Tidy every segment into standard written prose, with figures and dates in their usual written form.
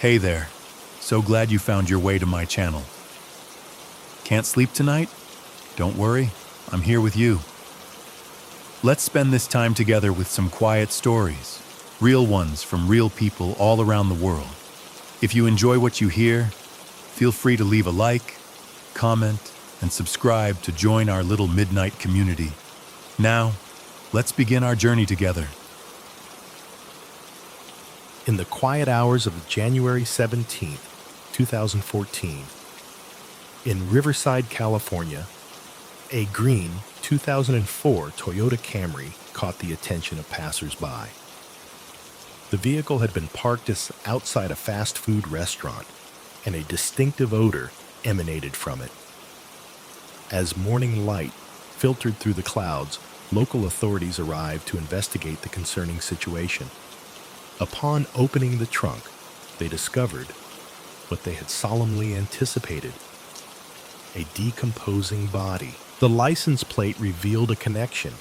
Hey there. So glad you found your way to my channel. Can't sleep tonight? Don't worry, I'm here with you. Let's spend this time together with some quiet stories, real ones from real people all around the world. If you enjoy what you hear, feel free to leave a like, comment, and subscribe to join our little midnight community. Now, let's begin our journey together. In the quiet hours of January 17th, 2014, in Riverside, California, a green 2004 Toyota Camry caught the attention of passers-by. The vehicle had been parked outside a fast food restaurant, and a distinctive odor emanated from it. As morning light filtered through the clouds, local authorities arrived to investigate the concerning situation. Upon opening the trunk, they discovered what they had solemnly anticipated: a decomposing body. The license plate revealed a connection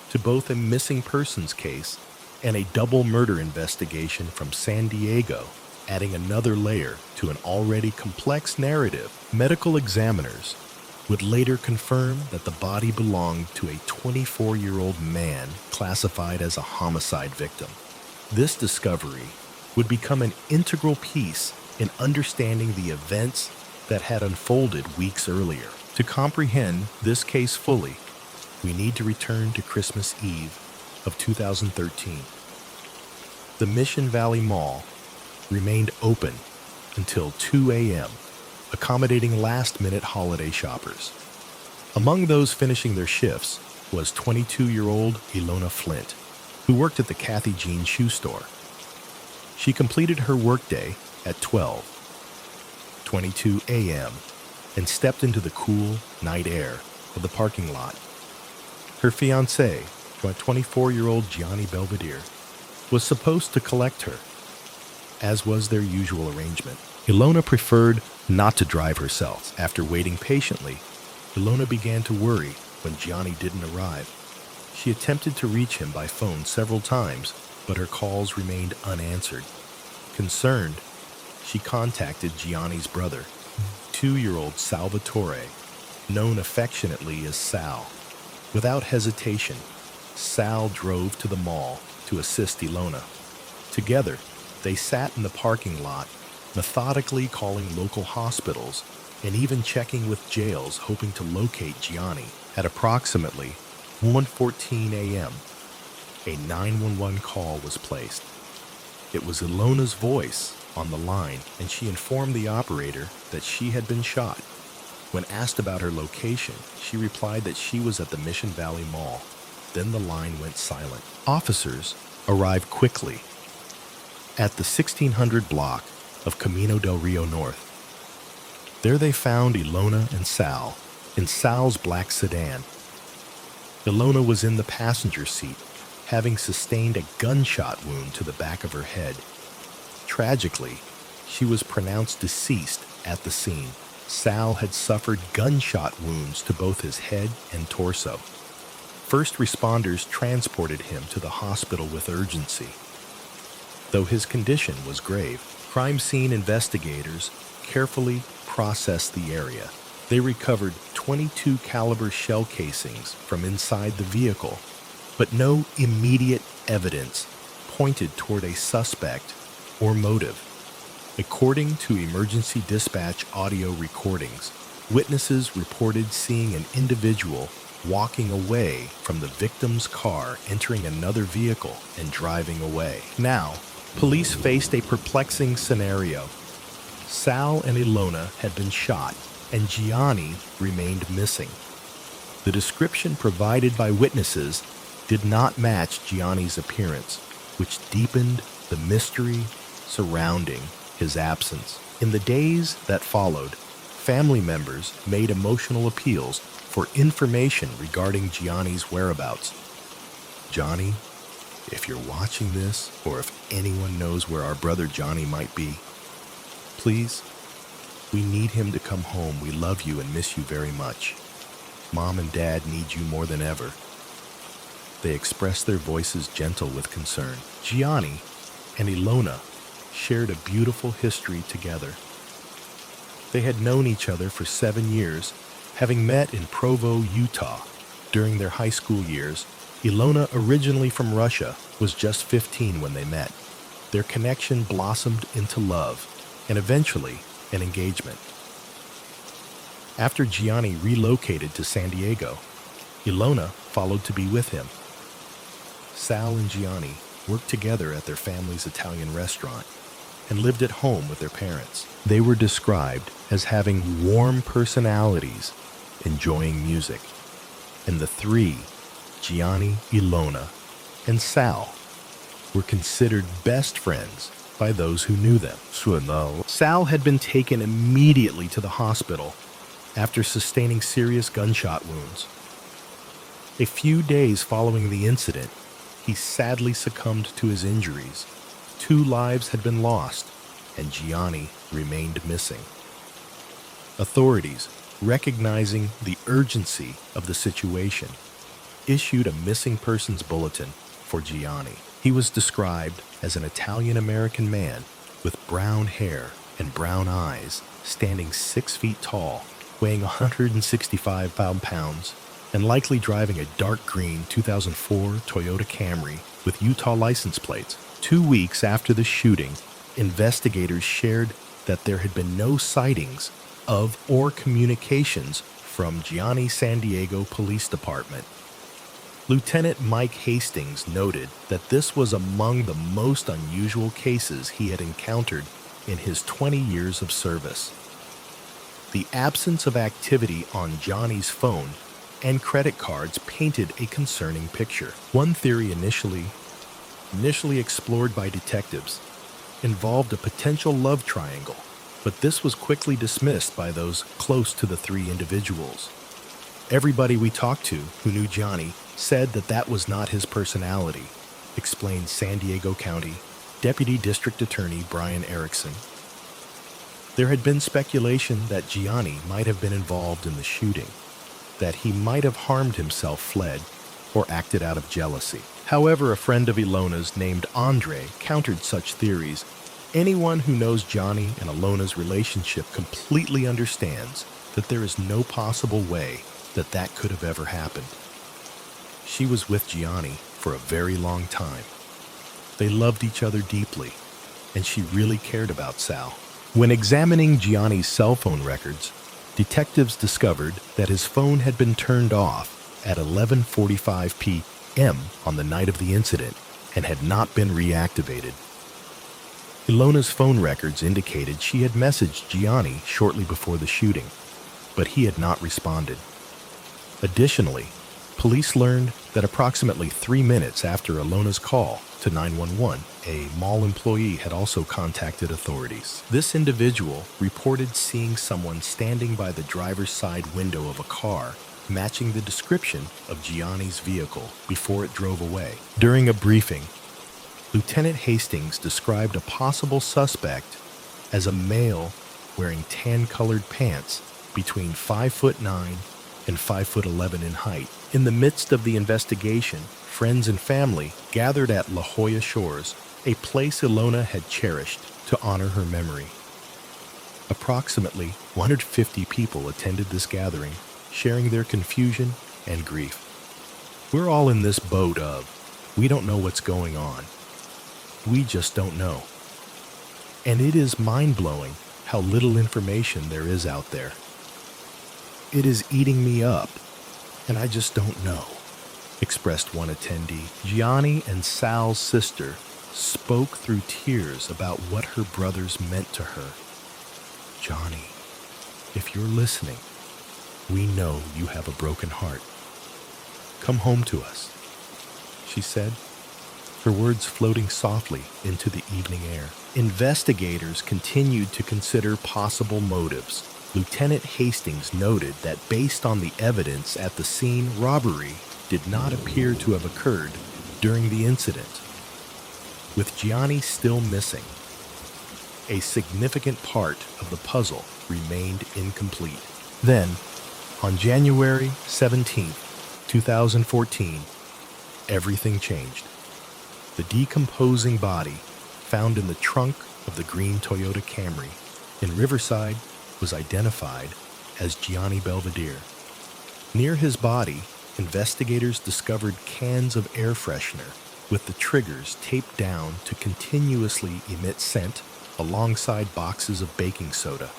to both a missing persons case and a double murder investigation from San Diego, adding another layer to an already complex narrative. Medical examiners would later confirm that the body belonged to a 24-year-old man classified as a homicide victim. This discovery would become an integral piece in understanding the events that had unfolded weeks earlier. To comprehend this case fully, we need to return to Christmas Eve of 2013. The Mission Valley Mall remained open until 2 a.m., accommodating last-minute holiday shoppers. Among those finishing their shifts was 22-year-old Ilona Flint, who worked at the Kathy Jean shoe store. She completed her workday at 12:22 a.m. and stepped into the cool night air of the parking lot. Her fiancé, 24-year-old Gianni Belvedere, was supposed to collect her, as was their usual arrangement. Ilona preferred not to drive herself. After waiting patiently, Ilona began to worry when Gianni didn't arrive. She attempted to reach him by phone several times, but her calls remained unanswered. Concerned, she contacted Gianni's brother, 2-year-old Salvatore, known affectionately as Sal. Without hesitation, Sal drove to the mall to assist Ilona. Together, they sat in the parking lot, methodically calling local hospitals and even checking with jails, hoping to locate Gianni. At approximately 1:14 a.m., a 911 call was placed. It was Ilona's voice on the line, and she informed the operator that she had been shot. When asked about her location, she replied that she was at the Mission Valley Mall. Then the line went silent. Officers arrived quickly at the 1600 block of Camino del Rio North. There they found Ilona and Sal in Sal's black sedan. Ilona was in the passenger seat, having sustained a gunshot wound to the back of her head. Tragically, she was pronounced deceased at the scene. Sal had suffered gunshot wounds to both his head and torso. First responders transported him to the hospital with urgency. Though his condition was grave, crime scene investigators carefully processed the area. They recovered .22 caliber shell casings from inside the vehicle, but no immediate evidence pointed toward a suspect or motive. According to emergency dispatch audio recordings, witnesses reported seeing an individual walking away from the victim's car, entering another vehicle and driving away. Now, police faced a perplexing scenario. Sal and Ilona had been shot, and Gianni remained missing. The description provided by witnesses did not match Gianni's appearance, which deepened the mystery surrounding his absence. In the days that followed, family members made emotional appeals for information regarding Gianni's whereabouts. Johnny, if you're watching this, or if anyone knows where our brother Johnny might be, please, we need him to come home. We love you and miss you very much. Mom and Dad need you more than ever. They expressed their voices gentle with concern. Gianni and Ilona shared a beautiful history together. They had known each other for 7 years, having met in Provo, Utah. During their high school years, Ilona, originally from Russia, was just 15 when they met. Their connection blossomed into love and eventually an engagement. After Gianni relocated to San Diego, Ilona followed to be with him. Sal and Gianni worked together at their family's Italian restaurant and lived at home with their parents. They were described as having warm personalities, enjoying music. And the three, Gianni, Ilona, and Sal, were considered best friends by those who knew them. Sal had been taken immediately to the hospital after sustaining serious gunshot wounds. A few days following the incident, he sadly succumbed to his injuries. 2 lives had been lost, and Gianni remained missing. Authorities, recognizing the urgency of the situation, issued a missing persons bulletin for Gianni. He was described as an Italian-American man with brown hair and brown eyes, standing 6 feet tall, weighing 165 pounds, and likely driving a dark green 2004 Toyota Camry with Utah license plates. 2 weeks after the shooting, investigators shared that there had been no sightings of or communications from Gianni San Diego Police Department. Lieutenant Mike Hastings noted that this was among the most unusual cases he had encountered in his 20 years of service. The absence of activity on Johnny's phone and credit cards painted a concerning picture. One theory initially explored by detectives involved a potential love triangle, but this was quickly dismissed by those close to the 3 individuals. Everybody we talked to who knew Gianni said that that was not his personality, explained San Diego County Deputy District Attorney Brian Erickson. There had been speculation that Gianni might have been involved in the shooting, that he might have harmed himself, fled, or acted out of jealousy. However, a friend of Ilona's named Andre countered such theories. Anyone who knows Gianni and Ilona's relationship completely understands that there is no possible way that that could have ever happened. She was with Gianni for a very long time. They loved each other deeply, and she really cared about Sal. When examining Gianni's cell phone records, detectives discovered that his phone had been turned off at 11:45 p.m. on the night of the incident and had not been reactivated. Ilona's phone records indicated she had messaged Gianni shortly before the shooting, but he had not responded. Additionally, police learned that approximately 3 minutes after Ilona's call to 911, a mall employee had also contacted authorities. This individual reported seeing someone standing by the driver's side window of a car matching the description of Gianni's vehicle before it drove away. During a briefing, Lieutenant Hastings described a possible suspect as a male wearing tan-colored pants between 5'9" and 5'11" in height. In the midst of the investigation, friends and family gathered at La Jolla Shores, a place Ilona had cherished to honor her memory. Approximately 150 people attended this gathering, sharing their confusion and grief. We're all in this boat of, we don't know what's going on. We just don't know. And it is mind-blowing how little information there is out there. It is eating me up, and I just don't know, expressed one attendee. Gianni and Sal's sister spoke through tears about what her brothers meant to her. Johnny, if you're listening, we know you have a broken heart. Come home to us, she said, her words floating softly into the evening air. Investigators continued to consider possible motives. Lieutenant Hastings noted that based on the evidence at the scene, robbery did not appear to have occurred during the incident. With Gianni still missing, a significant part of the puzzle remained incomplete. Then, on January 17, 2014, everything changed. The decomposing body found in the trunk of the green Toyota Camry in Riverside was identified as Gianni Belvedere. Near his body, investigators discovered cans of air freshener with the triggers taped down to continuously emit scent alongside boxes of baking soda.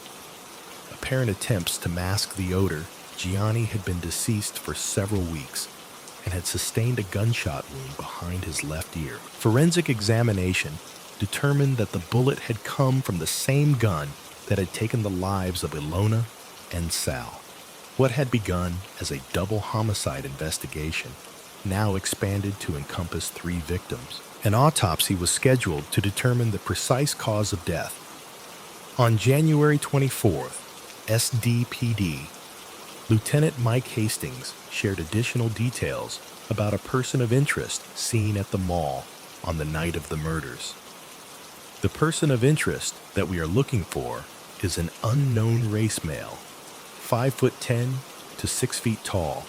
Apparent attempts to mask the odor, Gianni had been deceased for several weeks and had sustained a gunshot wound behind his left ear. Forensic examination determined that the bullet had come from the same gun that had taken the lives of Ilona and Sal. What had begun as a double homicide investigation now expanded to encompass 3 victims. An autopsy was scheduled to determine the precise cause of death. On January 24th, SDPD Lieutenant Mike Hastings shared additional details about a person of interest seen at the mall on the night of the murders. The person of interest that we are looking for is an unknown race male, 5'10" to 6 feet tall,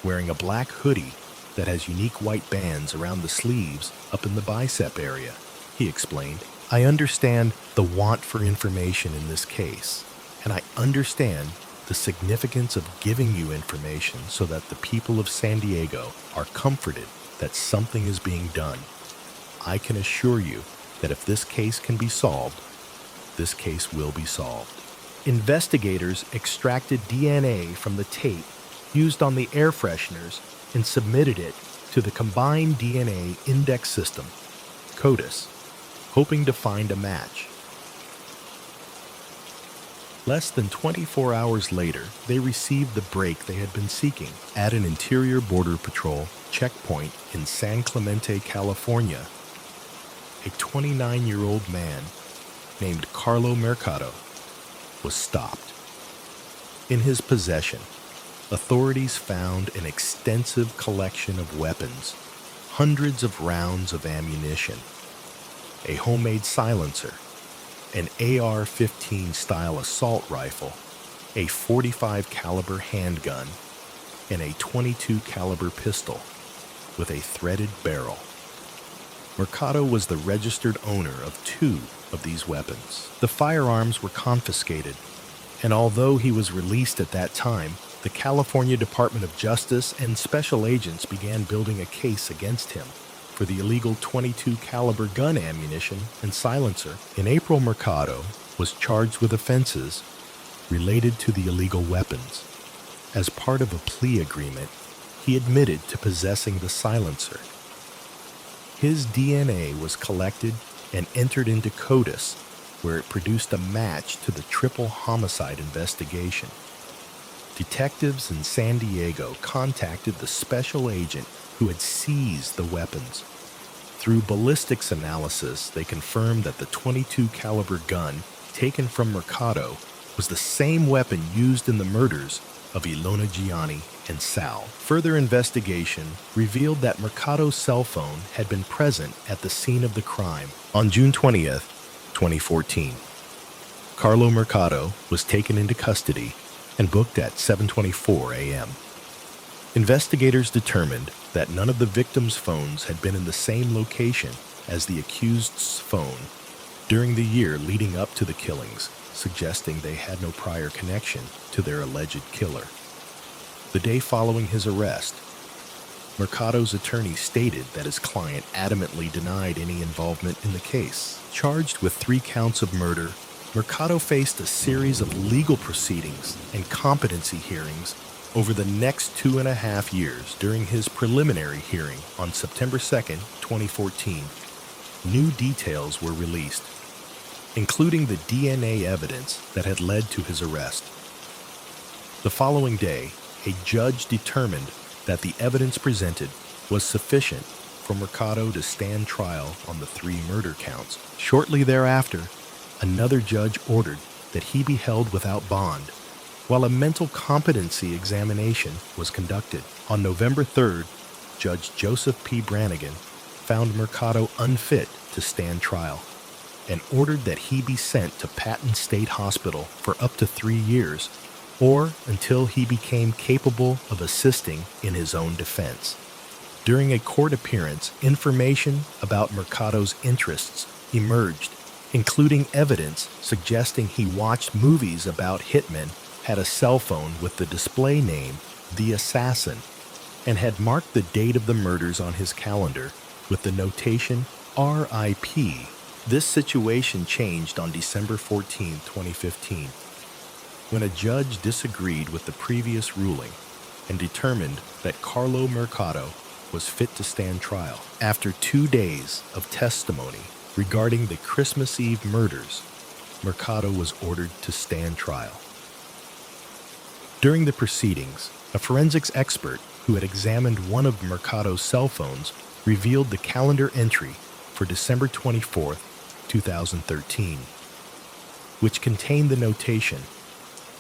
wearing a black hoodie that has unique white bands around the sleeves up in the bicep area, he explained. I understand the want for information in this case, and I understand the significance of giving you information so that the people of San Diego are comforted that something is being done. I can assure you that if this case can be solved, this case will be solved. Investigators extracted DNA from the tape used on the air fresheners and submitted it to the Combined DNA Index System, CODIS, hoping to find a match. Less than 24 hours later, they received the break they had been seeking at an Interior Border Patrol checkpoint in San Clemente, California. A 29-year-old man named Carlo Mercado was stopped. In his possession, authorities found an extensive collection of weapons, hundreds of rounds of ammunition, a homemade silencer, an AR-15 style assault rifle, a .45 caliber handgun, and a .22 caliber pistol with a threaded barrel. Mercado was the registered owner of 2 of these weapons. The firearms were confiscated, and although he was released at that time, the California Department of Justice and special agents began building a case against him for the illegal .22 caliber gun ammunition and silencer. In April, Mercado was charged with offenses related to the illegal weapons. As part of a plea agreement, he admitted to possessing the silencer. His DNA was collected and entered into CODIS, where it produced a match to the triple homicide investigation. Detectives in San Diego contacted the special agent who had seized the weapons. Through ballistics analysis, they confirmed that the .22 caliber gun taken from Mercado was the same weapon used in the murders of Ilona Gianni and Sal. Further investigation revealed that Mercado's cell phone had been present at the scene of the crime on June 20th, 2014. Carlo Mercado was taken into custody and booked at 7:24 a.m. Investigators determined that none of the victims' phones had been in the same location as the accused's phone during the year leading up to the killings, suggesting they had no prior connection to their alleged killer. The day following his arrest, Mercado's attorney stated that his client adamantly denied any involvement in the case. Charged with 3 counts of murder, Mercado faced a series of legal proceedings and competency hearings over the next 2.5 years. During his preliminary hearing on September 2nd, 2014, new details were released, including the DNA evidence that had led to his arrest. The following day, a judge determined that the evidence presented was sufficient for Mercado to stand trial on the 3 murder counts. Shortly thereafter, another judge ordered that he be held without bond, while a mental competency examination was conducted. On November 3rd, Judge Joseph P. Brannigan found Mercado unfit to stand trial and ordered that he be sent to Patton State Hospital for up to 3 years, or until he became capable of assisting in his own defense. During a court appearance, information about Mercado's interests emerged including evidence suggesting he watched movies about hitmen, had a cell phone with the display name The Assassin, and had marked the date of the murders on his calendar with the notation RIP. This situation changed on December 14, 2015, when a judge disagreed with the previous ruling and determined that Carlo Mercado was fit to stand trial. After 2 days of testimony regarding the Christmas Eve murders, Mercado was ordered to stand trial. During the proceedings, a forensics expert who had examined one of Mercado's cell phones revealed the calendar entry for December 24, 2013, which contained the notation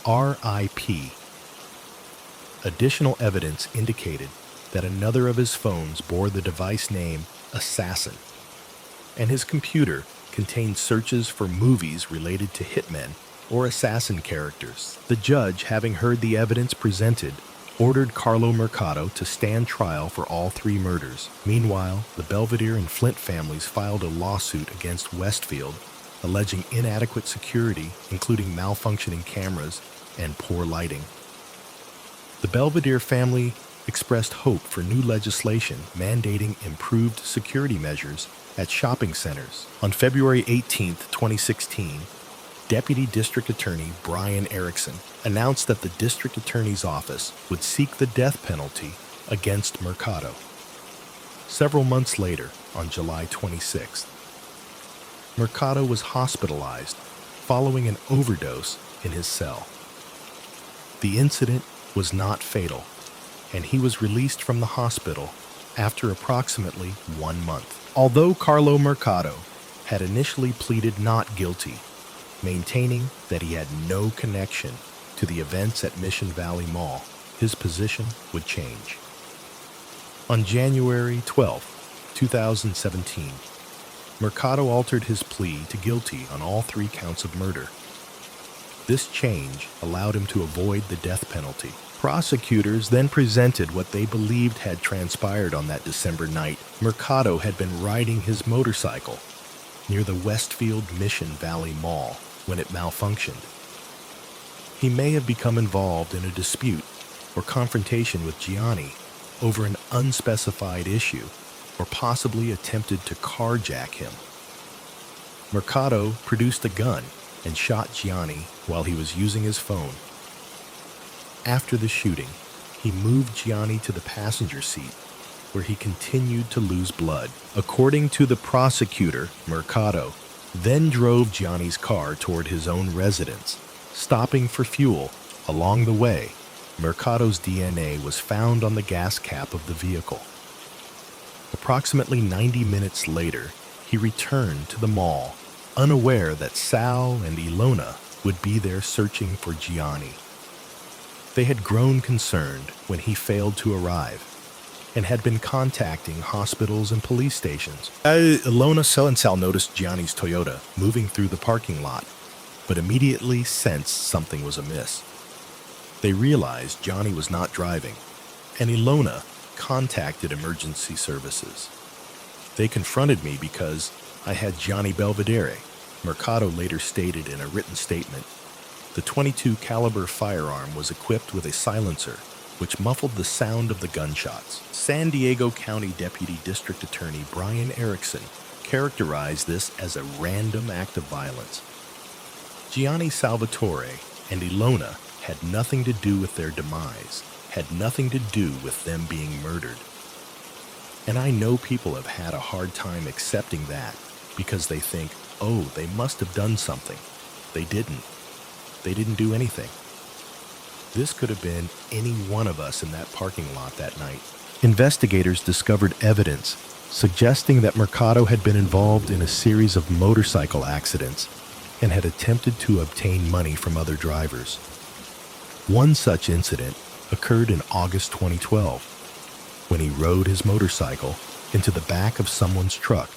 RIP. Additional evidence indicated that another of his phones bore the device name Assassin, and his computer contained searches for movies related to hitmen or assassin characters. The judge, having heard the evidence presented, ordered Carlo Mercado to stand trial for all 3 murders. Meanwhile, the Belvedere and Flint families filed a lawsuit against Westfield, alleging inadequate security, including malfunctioning cameras and poor lighting. The Belvedere family expressed hope for new legislation mandating improved security measures at shopping centers. On February 18, 2016, Deputy District Attorney Brian Erickson announced that the District Attorney's Office would seek the death penalty against Mercado. Several months later, on July 26th, Mercado was hospitalized following an overdose in his cell. The incident was not fatal, and he was released from the hospital after approximately 1 month. Although Carlo Mercado had initially pleaded not guilty, maintaining that he had no connection to the events at Mission Valley Mall, his position would change. On January 12, 2017, Mercado altered his plea to guilty on all 3 counts of murder. This change allowed him to avoid the death penalty. Prosecutors then presented what they believed had transpired on that December night. Mercado had been riding his motorcycle near the Westfield Mission Valley Mall when it malfunctioned. He may have become involved in a dispute or confrontation with Gianni over an unspecified issue, or possibly attempted to carjack him. Mercado produced a gun and shot Gianni while he was using his phone. After the shooting, he moved Gianni to the passenger seat, where he continued to lose blood. According to the prosecutor, Mercado then drove Gianni's car toward his own residence, stopping for fuel. Along the way, Mercado's DNA was found on the gas cap of the vehicle. Approximately 90 minutes later, he returned to the mall, unaware that Sal and Ilona would be there searching for Gianni. They had grown concerned when he failed to arrive and had been contacting hospitals and police stations. Ilona, Sal, and Sal noticed Gianni's Toyota moving through the parking lot, but immediately sensed something was amiss. They realized Gianni was not driving, and Ilona contacted emergency services. They confronted me because I had Gianni Belvedere, Mercado later stated in a written statement. The .22 caliber firearm was equipped with a silencer, which muffled the sound of the gunshots. San Diego County Deputy District Attorney Brian Erickson characterized this as a random act of violence. Gianni Salvatore and Ilona had nothing to do with their demise, had nothing to do with them being murdered. And I know people have had a hard time accepting that because they think, oh, they must have done something. They didn't. They didn't do anything. This could have been any one of us in that parking lot that night. Investigators discovered evidence suggesting that Mercado had been involved in a series of motorcycle accidents and had attempted to obtain money from other drivers. One such incident occurred in August 2012, when he rode his motorcycle into the back of someone's truck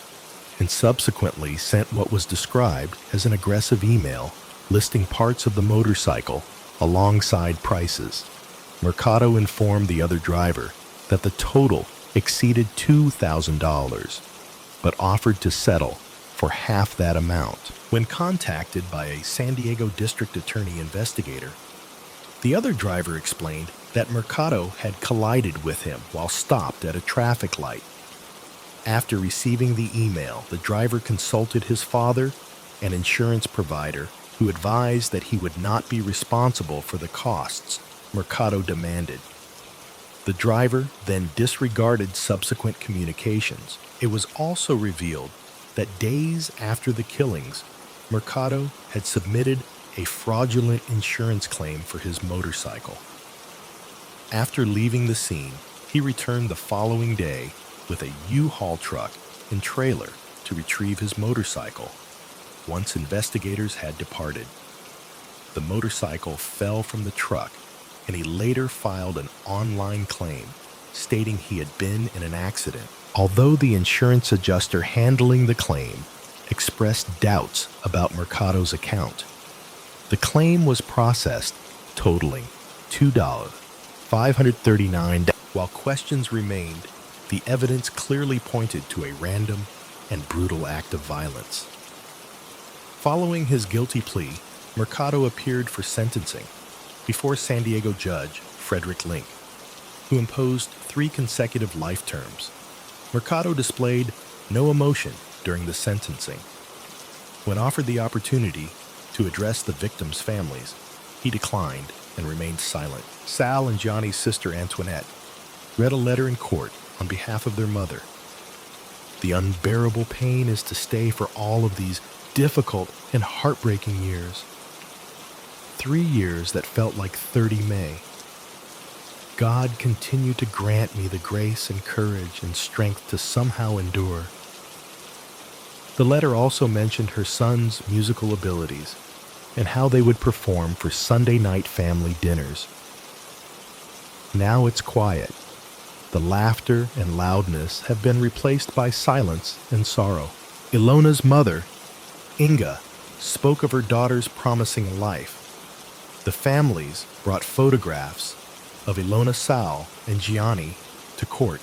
and subsequently sent what was described as an aggressive email listing parts of the motorcycle alongside prices. Mercado informed the other driver that the total exceeded $2,000, but offered to settle for half that amount. When contacted by a San Diego District Attorney investigator, the other driver explained that Mercado had collided with him while stopped at a traffic light. After receiving the email, the driver consulted his father, an insurance provider, who advised that he would not be responsible for the costs Mercado demanded. The driver then disregarded subsequent communications. It was also revealed that days after the killings, Mercado had submitted a fraudulent insurance claim for his motorcycle. After leaving the scene, he returned the following day with a U-Haul truck and trailer to retrieve his motorcycle. Once investigators had departed, the motorcycle fell from the truck, and he later filed an online claim stating he had been in an accident. Although the insurance adjuster handling the claim expressed doubts about Mercado's account, the claim was processed, totaling $2,539. While questions remained, the evidence clearly pointed to a random and brutal act of violence. Following his guilty plea, Mercado appeared for sentencing before San Diego judge Frederick Link, who imposed 3 consecutive life terms. Mercado displayed no emotion during the sentencing. When offered the opportunity to address the victims' families, he declined and remained silent. Sal and Johnny's sister Antoinette read a letter in court on behalf of their mother. The unbearable pain is to stay for all of these difficult and heartbreaking years. 3 years that felt like 30 May. God continue to grant me the grace and courage and strength to somehow endure. The letter also mentioned her son's musical abilities and how they would perform for Sunday night family dinners. Now it's quiet. The laughter and loudness have been replaced by silence and sorrow. Ilona's mother, Inga, spoke of her daughter's promising life. The families brought photographs of Ilona Sal and Gianni to court,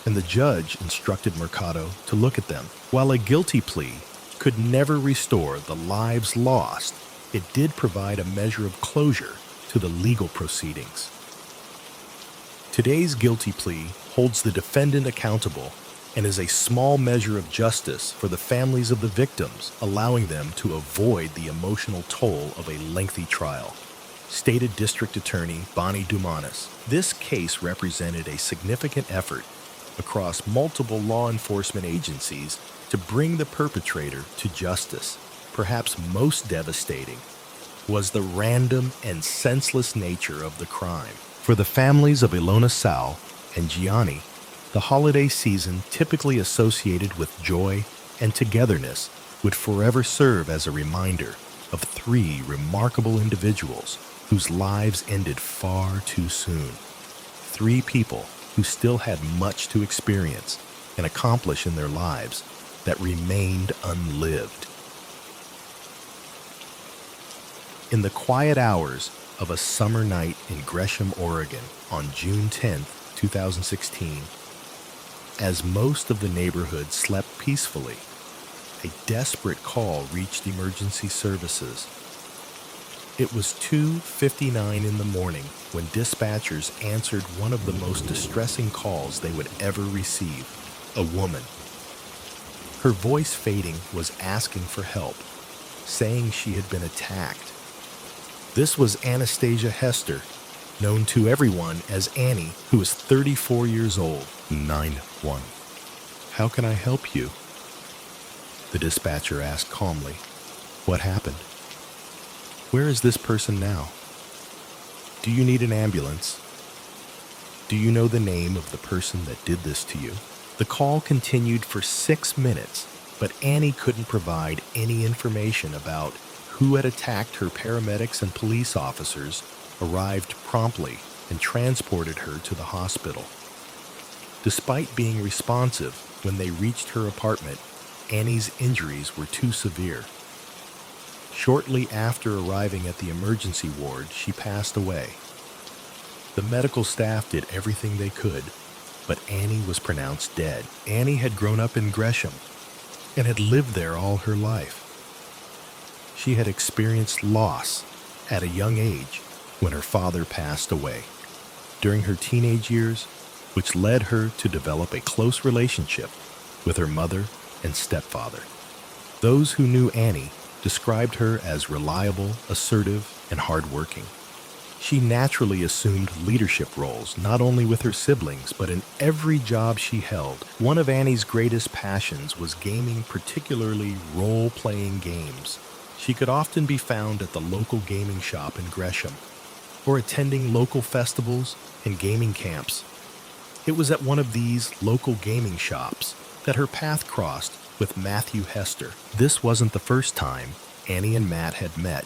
and the judge instructed Mercado to look at them. While a guilty plea could never restore the lives lost, it did provide a measure of closure to the legal proceedings. Today's guilty plea holds the defendant accountable and is a small measure of justice for the families of the victims, allowing them to avoid the emotional toll of a lengthy trial. Stated District Attorney Bonnie Dumanis, this case represented a significant effort across multiple law enforcement agencies to bring the perpetrator to justice. Perhaps most devastating was the random and senseless nature of the crime. For the families of Ilona Sal and Gianni, the holiday season, typically associated with joy and togetherness, would forever serve as a reminder of 3 remarkable individuals whose lives ended far too soon. 3 people who still had much to experience and accomplish in their lives that remained unlived. In the quiet hours of a summer night in Gresham, Oregon on June 10, 2016, as most of the neighborhood slept peacefully, a desperate call reached emergency services. It was 2:59 in the morning when dispatchers answered one of the most distressing calls they would ever receive. A woman, her voice fading, was asking for help, saying she had been attacked. This was Anastasia Hester, known to everyone as Annie, who is 34 years old. 9-1. How can I help you? The dispatcher asked calmly. What happened? Where is this person now? Do you need an ambulance? Do you know the name of the person that did this to you? The call continued for 6 minutes, but Annie couldn't provide any information about who had attacked her. Paramedics and police officers arrived promptly and transported her to the hospital. Despite being responsive when they reached her apartment, Annie's injuries were too severe. Shortly after arriving at the emergency ward, she passed away. The medical staff did everything they could, but Annie was pronounced dead. Annie had grown up in Gresham, and had lived there all her life. She had experienced loss at a young age when her father passed away during her teenage years, which led her to develop a close relationship with her mother and stepfather. Those who knew Annie described her as reliable, assertive, and hardworking. She naturally assumed leadership roles not only with her siblings but in every job she held. One of Annie's greatest passions was gaming, particularly role-playing games. She could often be found at the local gaming shop in Gresham or attending local festivals and gaming camps. It was at one of these local gaming shops that her path crossed with Matthew Hester. This wasn't the first time Annie and Matt had met.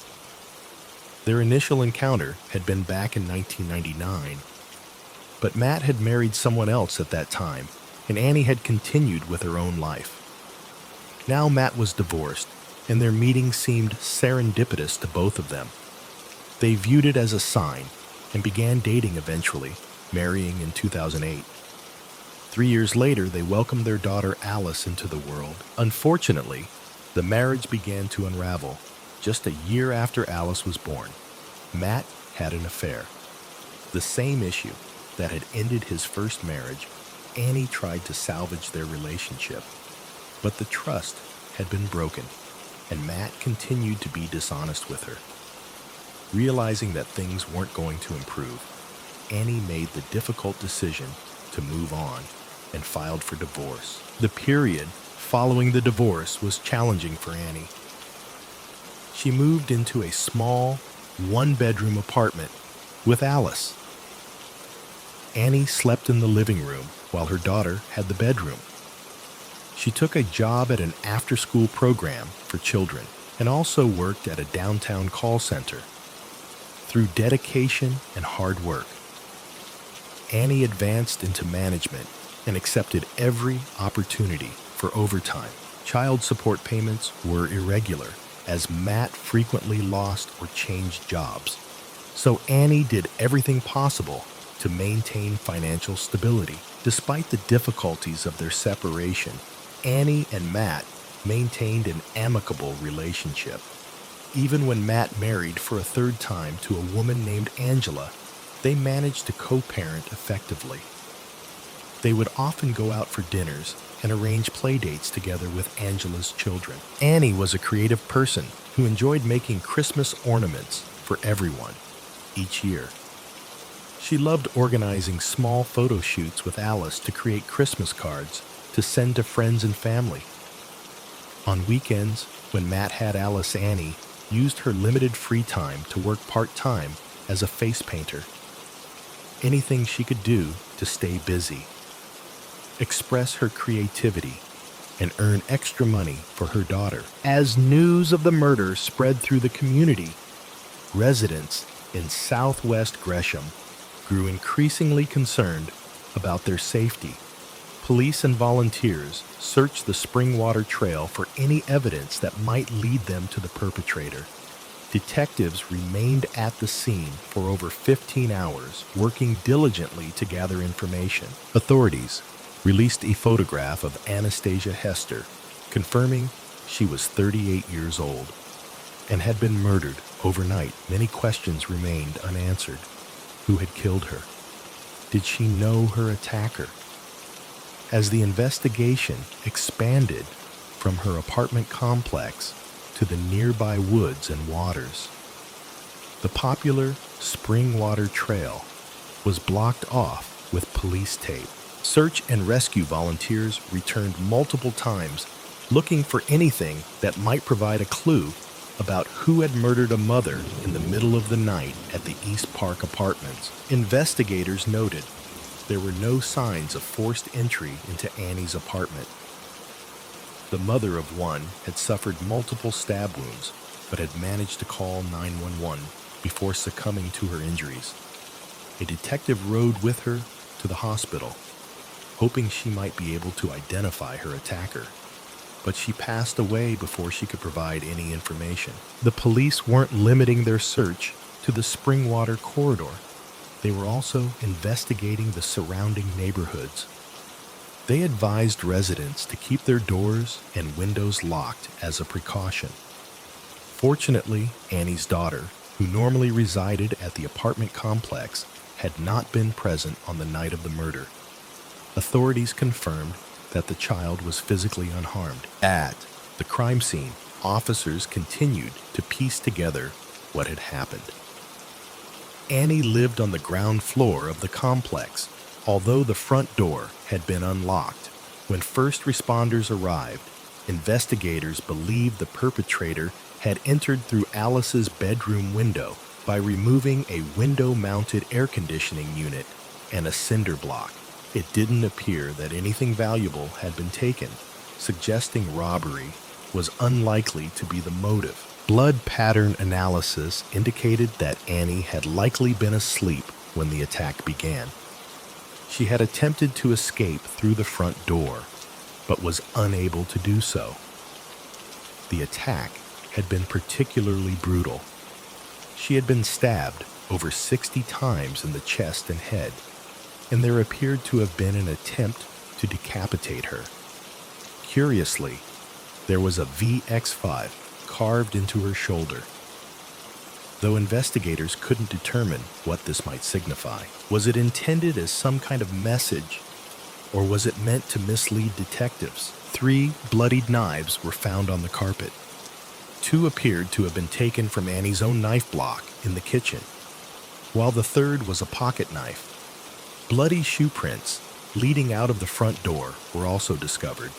Their initial encounter had been back in 1999, but Matt had married someone else at that time, and Annie had continued with her own life. Now Matt was divorced, and their meeting seemed serendipitous to both of them. They viewed it as a sign and began dating eventually, marrying in 2008. 3 years later, they welcomed their daughter Alice into the world. Unfortunately, the marriage began to unravel. Just a year after Alice was born, Matt had an affair. The same issue that had ended his first marriage, Annie tried to salvage their relationship. But the trust had been broken, and Matt continued to be dishonest with her. Realizing that things weren't going to improve, Annie made the difficult decision to move on and filed for divorce. The period following the divorce was challenging for Annie. She moved into a small, one-bedroom apartment with Alice. Annie slept in the living room while her daughter had the bedroom. She took a job at an after-school program for children and also worked at a downtown call center. Through dedication and hard work, Annie advanced into management and accepted every opportunity for overtime. Child support payments were irregular, as Matt frequently lost or changed jobs. So Annie did everything possible to maintain financial stability. Despite the difficulties of their separation, Annie and Matt maintained an amicable relationship. Even when Matt married for a third time to a woman named Angela, they managed to co-parent effectively. They would often go out for dinners and arrange play dates together with Angela's children. Annie was a creative person who enjoyed making Christmas ornaments for everyone each year. She loved organizing small photo shoots with Alice to create Christmas cards to send to friends and family. On weekends, when Matt had Alice, Annie used her limited free time to work part-time as a face painter. Anything she could do to stay busy, express her creativity, and earn extra money for her daughter. As news of the murder spread through the community, residents in southwest Gresham grew increasingly concerned about their safety. Police and volunteers searched the Springwater Trail for any evidence that might lead them to the perpetrator. Detectives remained at the scene for over 15 hours, working diligently to gather information. Authorities released a photograph of Anastasia Hester, confirming she was 38 years old and had been murdered overnight. Many questions remained unanswered. Who had killed her? Did she know her attacker? As the investigation expanded from her apartment complex to the nearby woods and waters, the popular Springwater Trail was blocked off with police tape. Search and rescue volunteers returned multiple times looking for anything that might provide a clue about who had murdered a mother in the middle of the night at the East Park Apartments. Investigators noted there were no signs of forced entry into Annie's apartment. The mother of one had suffered multiple stab wounds, but had managed to call 911 before succumbing to her injuries. A detective rode with her to the hospital, hoping she might be able to identify her attacker, but she passed away before she could provide any information. The police weren't limiting their search to the Springwater corridor. They were also investigating the surrounding neighborhoods. They advised residents to keep their doors and windows locked as a precaution. Fortunately, Annie's daughter, who normally resided at the apartment complex, had not been present on the night of the murder. Authorities confirmed that the child was physically unharmed. At the crime scene, officers continued to piece together what had happened. Annie lived on the ground floor of the complex, although the front door had been unlocked. When first responders arrived, investigators believed the perpetrator had entered through Alice's bedroom window by removing a window-mounted air conditioning unit and a cinder block. It didn't appear that anything valuable had been taken, suggesting robbery was unlikely to be the motive. Blood pattern analysis indicated that Annie had likely been asleep when the attack began. She had attempted to escape through the front door, but was unable to do so. The attack had been particularly brutal. She had been stabbed over 60 times in the chest and head, and there appeared to have been an attempt to decapitate her. Curiously, there was a VX5 carved into her shoulder. Though investigators couldn't determine what this might signify. Was it intended as some kind of message, or was it meant to mislead detectives? 3 bloodied knives were found on the carpet. 2 appeared to have been taken from Annie's own knife block in the kitchen, while the third was a pocket knife. Bloody shoe prints leading out of the front door were also discovered,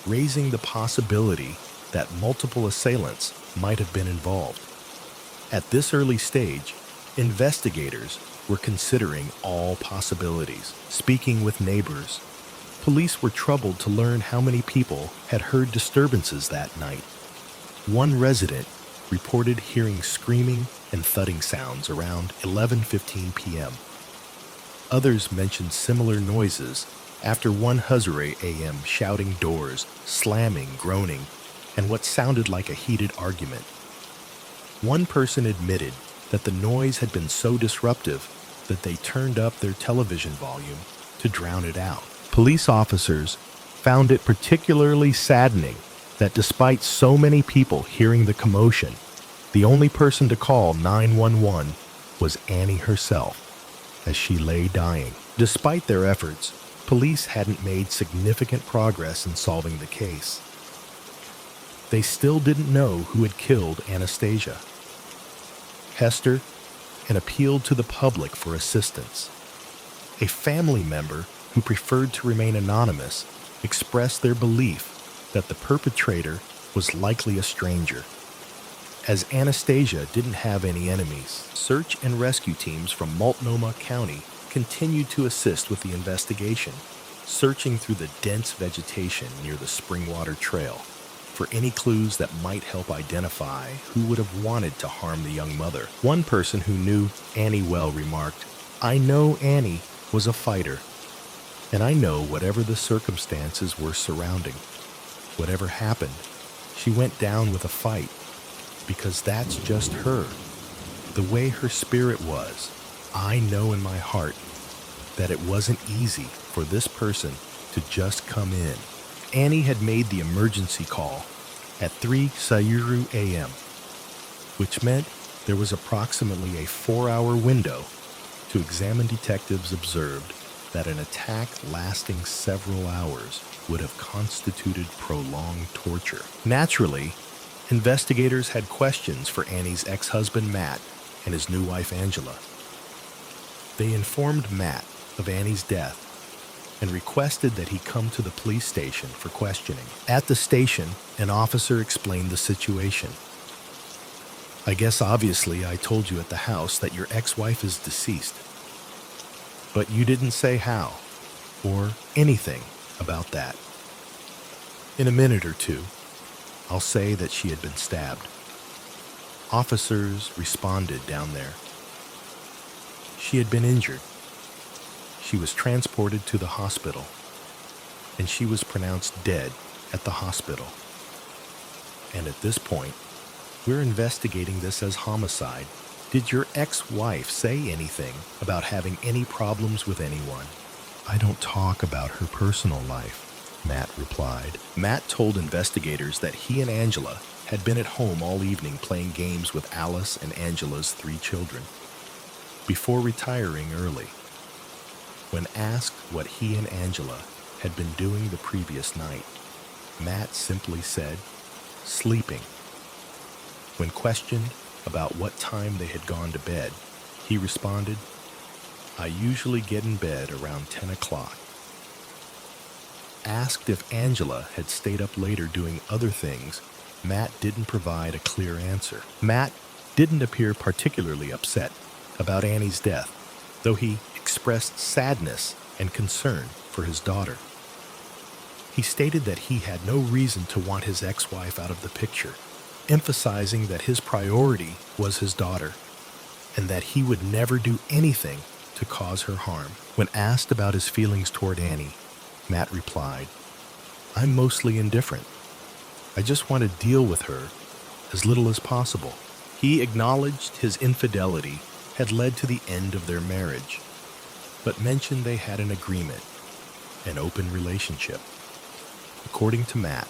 raising the possibility that multiple assailants might have been involved. At this early stage, investigators were considering all possibilities. Speaking with neighbors, police were troubled to learn how many people had heard disturbances that night. One resident reported hearing screaming and thudding sounds around 11:15 p.m. Others mentioned similar noises after 1 Huzure a.m. shouting doors, slamming, groaning, and what sounded like a heated argument. One person admitted that the noise had been so disruptive that they turned up their television volume to drown it out. Police officers found it particularly saddening that despite so many people hearing the commotion, the only person to call 911 was Annie herself, as she lay dying. Despite their efforts, police hadn't made significant progress in solving the case. They still didn't know who had killed Anastasia. Hester and appealed to the public for assistance. A family member who preferred to remain anonymous expressed their belief that the perpetrator was likely a stranger. As Anastasia didn't have any enemies, search and rescue teams from Multnomah County continued to assist with the investigation, searching through the dense vegetation near the Springwater Trail for any clues that might help identify who would have wanted to harm the young mother. One person who knew Annie well remarked, "I know Annie was a fighter, and I know whatever the circumstances were surrounding, whatever happened, she went down with a fight, because that's just her. The way her spirit was, I know in my heart that it wasn't easy for this person to just come in." Annie had made the emergency call at 3 Sayuru a.m., which meant there was approximately a 4-hour window to examine. Detectives observed that an attack lasting several hours would have constituted prolonged torture. Naturally, investigators had questions for Annie's ex-husband Matt and his new wife Angela. They informed Matt of Annie's death and requested that he come to the police station for questioning. At the station, an officer explained the situation. "I guess obviously I told you at the house that your ex-wife is deceased. But you didn't say how, or anything about that. In a minute or two, I'll say that she had been stabbed." Officers responded down there. She had been injured. She was transported to the hospital, and she was pronounced dead at the hospital. And at this point, we're investigating this as homicide. Did your ex-wife say anything about having any problems with anyone? I don't talk about her personal life, Matt replied. Matt told investigators that he and Angela had been at home all evening playing games with Alice and Angela's 3 children, before retiring early. When asked what he and Angela had been doing the previous night, Matt simply said, sleeping. When questioned about what time they had gone to bed, he responded, I usually get in bed around 10 o'clock. Asked if Angela had stayed up later doing other things, Matt didn't provide a clear answer. Matt didn't appear particularly upset about Annie's death, though he expressed sadness and concern for his daughter. He stated that he had no reason to want his ex-wife out of the picture, emphasizing that his priority was his daughter, and that he would never do anything to cause her harm. When asked about his feelings toward Annie, Matt replied, I'm mostly indifferent. I just want to deal with her as little as possible. He acknowledged his infidelity had led to the end of their marriage, but mentioned they had an agreement, an open relationship. According to Matt,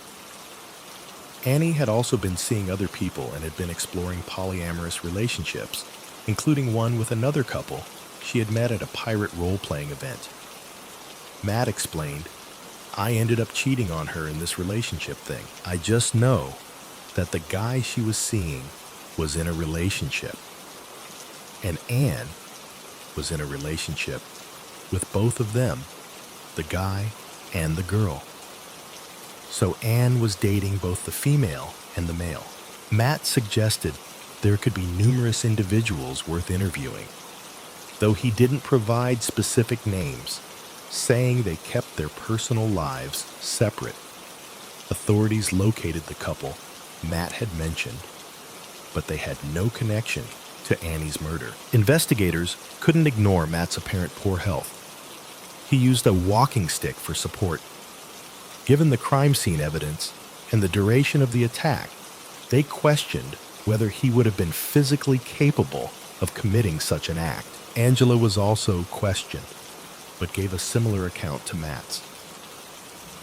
Annie had also been seeing other people and had been exploring polyamorous relationships, including one with another couple she had met at a pirate role-playing event. Matt explained, I ended up cheating on her in this relationship thing. I just know that the guy she was seeing was in a relationship, and Anne was in a relationship with both of them, the guy and the girl. So Anne was dating both the female and the male. Matt suggested there could be numerous individuals worth interviewing, though he didn't provide specific names, saying they kept their personal lives separate. Authorities located the couple Matt had mentioned, but they had no connection to Annie's murder. Investigators couldn't ignore Matt's apparent poor health. He used a walking stick for support. Given the crime scene evidence and the duration of the attack, they questioned whether he would have been physically capable of committing such an act. Angela was also questioned, but gave a similar account to Matt's.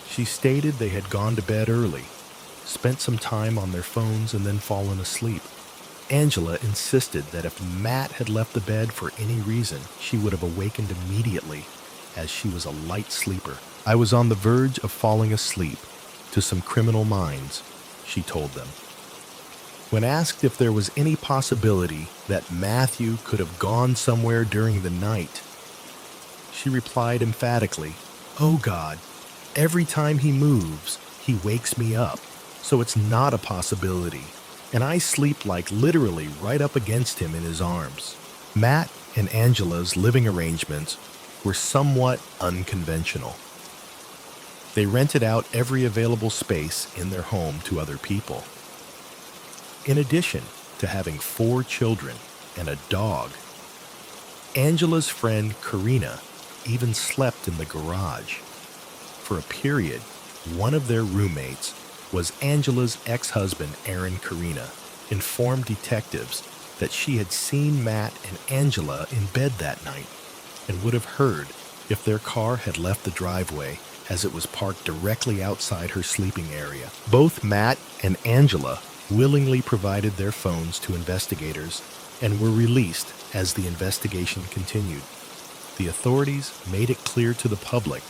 She stated they had gone to bed early, spent some time on their phones, and then fallen asleep. Angela insisted that if Matt had left the bed for any reason, she would have awakened immediately, as she was a light sleeper. I was on the verge of falling asleep to some Criminal Minds, she told them. When asked if there was any possibility that Matthew could have gone somewhere during the night, she replied emphatically, Oh God, every time he moves, he wakes me up, so it's not a possibility, and I sleep like literally right up against him in his arms. Matt and Angela's living arrangements were somewhat unconventional. They rented out every available space in their home to other people. In addition to having 4 children and a dog, Angela's friend Karina even slept in the garage. For a period, one of their roommates was Angela's ex-husband, Aaron Karina, informed detectives that she had seen Matt and Angela in bed that night and would have heard if their car had left the driveway, as it was parked directly outside her sleeping area. Both Matt and Angela willingly provided their phones to investigators and were released as the investigation continued. The authorities made it clear to the public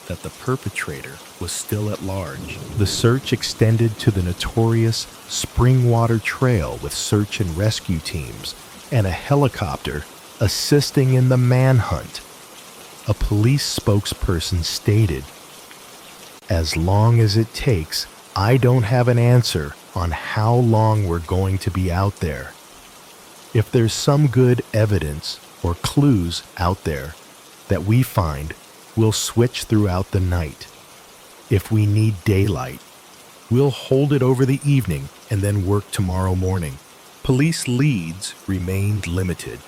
that the perpetrator was still at large. The search extended to the notorious Springwater Trail with search and rescue teams and a helicopter assisting in the manhunt. A police spokesperson stated, As long as it takes, I don't have an answer on how long we're going to be out there. If there's some good evidence or clues out there that we find, we'll switch throughout the night. If we need daylight, we'll hold it over the evening and then work tomorrow morning. Police leads remained limited.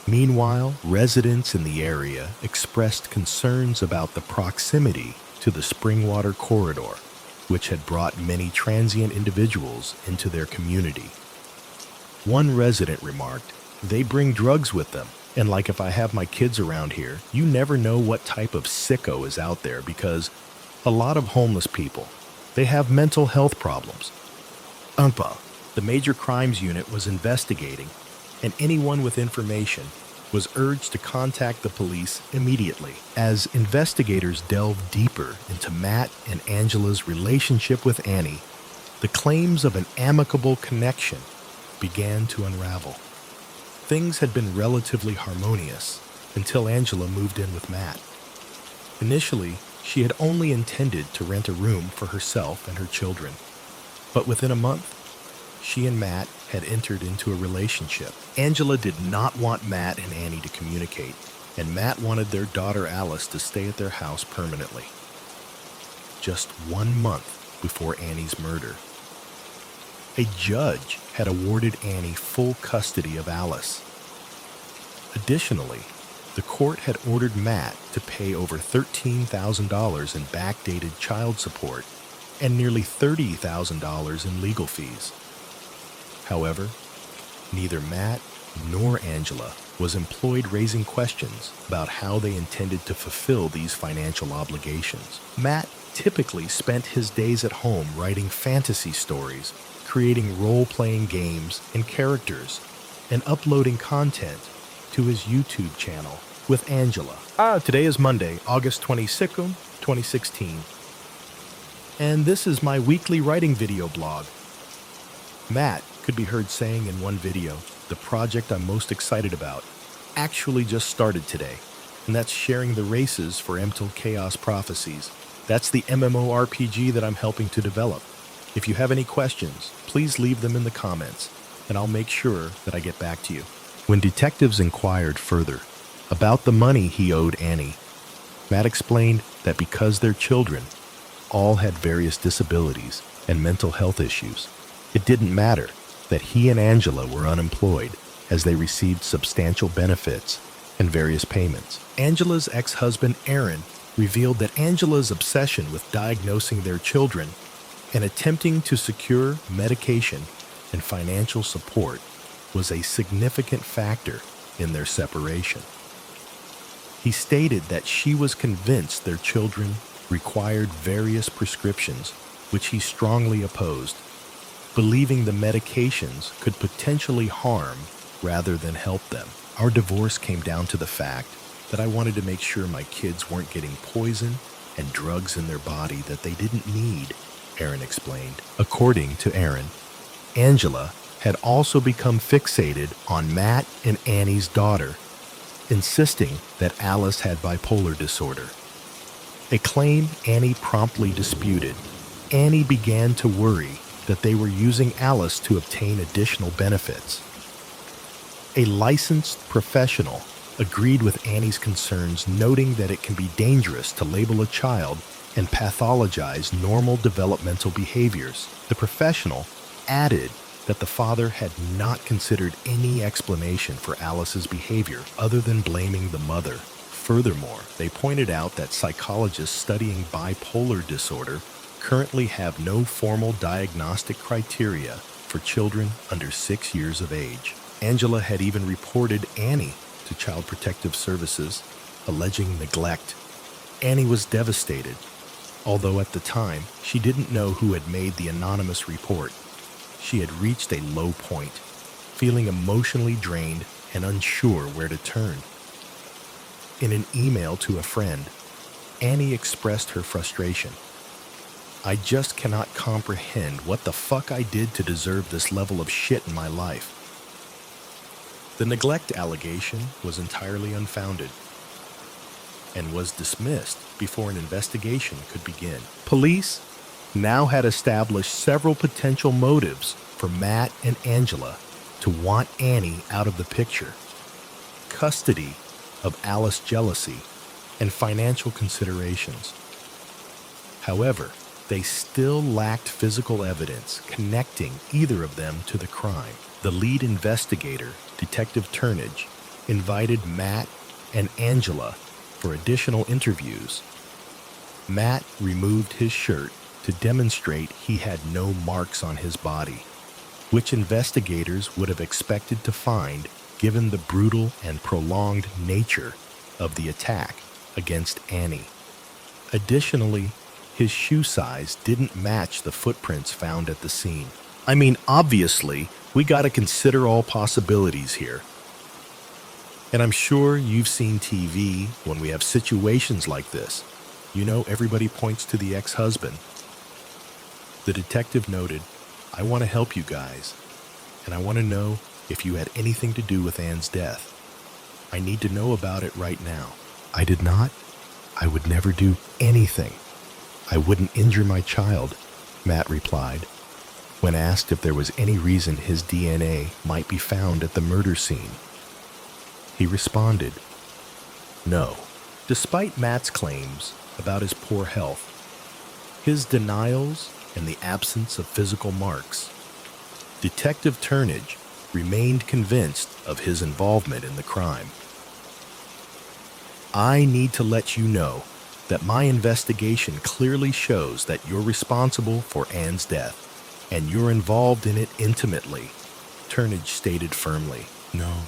Meanwhile, residents in the area expressed concerns about the proximity to the Springwater corridor, which had brought many transient individuals into their community. One resident remarked, They bring drugs with them. And like if I have my kids around here, you never know what type of sicko is out there because a lot of homeless people, they have mental health problems. UNPA, the Major Crimes Unit, was investigating, and anyone with information was urged to contact the police immediately. As investigators delved deeper into Matt and Angela's relationship with Annie, the claims of an amicable connection began to unravel. Things had been relatively harmonious until Angela moved in with Matt. Initially, she had only intended to rent a room for herself and her children, but within a month, she and Matt had entered into a relationship. Angela did not want Matt and Annie to communicate, and Matt wanted their daughter Alice to stay at their house permanently. Just 1 month before Annie's murder, a judge had awarded Annie full custody of Alice. Additionally, the court had ordered Matt to pay over $13,000 in backdated child support and nearly $30,000 in legal fees. However, neither Matt nor Angela was employed raising questions about how they intended to fulfill these financial obligations. Matt typically spent his days at home writing fantasy stories, creating role-playing games and characters, and uploading content to his YouTube channel with Angela. Today is Monday, August 22nd, 2016. And this is my weekly writing video blog. Matt could be heard saying in one video, the project I'm most excited about actually just started today, and that's sharing the races for MTEL Chaos Prophecies. That's the MMORPG that I'm helping to develop. If you have any questions, please leave them in the comments, and I'll make sure that I get back to you. When detectives inquired further about the money he owed Annie, Matt explained that because their children all had various disabilities and mental health issues, it didn't matter that he and Angela were unemployed as they received substantial benefits and various payments. Angela's ex-husband, Aaron, revealed that Angela's obsession with diagnosing their children and attempting to secure medication and financial support was a significant factor in their separation. He stated that she was convinced their children required various prescriptions, which he strongly opposed, believing the medications could potentially harm rather than help them. Our divorce came down to the fact that I wanted to make sure my kids weren't getting poison and drugs in their body that they didn't need, Aaron explained. According to Aaron, Angela had also become fixated on Matt and Annie's daughter, insisting that Alice had bipolar disorder. A claim Annie promptly disputed. Annie began to worry that they were using Alice to obtain additional benefits. A licensed professional agreed with Annie's concerns, noting that it can be dangerous to label a child and pathologize normal developmental behaviors. The professional added that the father had not considered any explanation for Alice's behavior other than blaming the mother. Furthermore, they pointed out that psychologists studying bipolar disorder currently have no formal diagnostic criteria for children under 6 years of age. Angela had even reported Annie to Child Protective Services, alleging neglect. Annie was devastated, although at the time she didn't know who had made the anonymous report. She had reached a low point, feeling emotionally drained and unsure where to turn. In an email to a friend, Annie expressed her frustration. "I just cannot comprehend what the fuck I did to deserve this level of shit in my life." The neglect allegation was entirely unfounded and was dismissed before an investigation could begin. Police now had established several potential motives for Matt and Angela to want Annie out of the picture: custody of Alice jealousy and financial considerations. However, they still lacked physical evidence connecting either of them to the crime. The lead investigator, Detective Turnage, invited Matt and Angela for additional interviews. Matt removed his shirt to demonstrate he had no marks on his body, which investigators would have expected to find given the brutal and prolonged nature of the attack against Annie. Additionally, his shoe size didn't match the footprints found at the scene. I mean, obviously, we gotta consider all possibilities here. And I'm sure you've seen TV when we have situations like this. You know, everybody points to the ex-husband. The detective noted, "I want to help you guys, and I want to know if you had anything to do with Anne's death. I need to know about it right now." "I did not. I would never do anything. I wouldn't injure my child," Matt replied. When asked if there was any reason his DNA might be found at the murder scene, he responded, "No." Despite Matt's claims about his poor health, his denials, and the absence of physical marks, Detective Turnage remained convinced of his involvement in the crime. "I need to let you know that my investigation clearly shows that you're responsible for Anne's death, and you're involved in it intimately," Turnage stated firmly. No,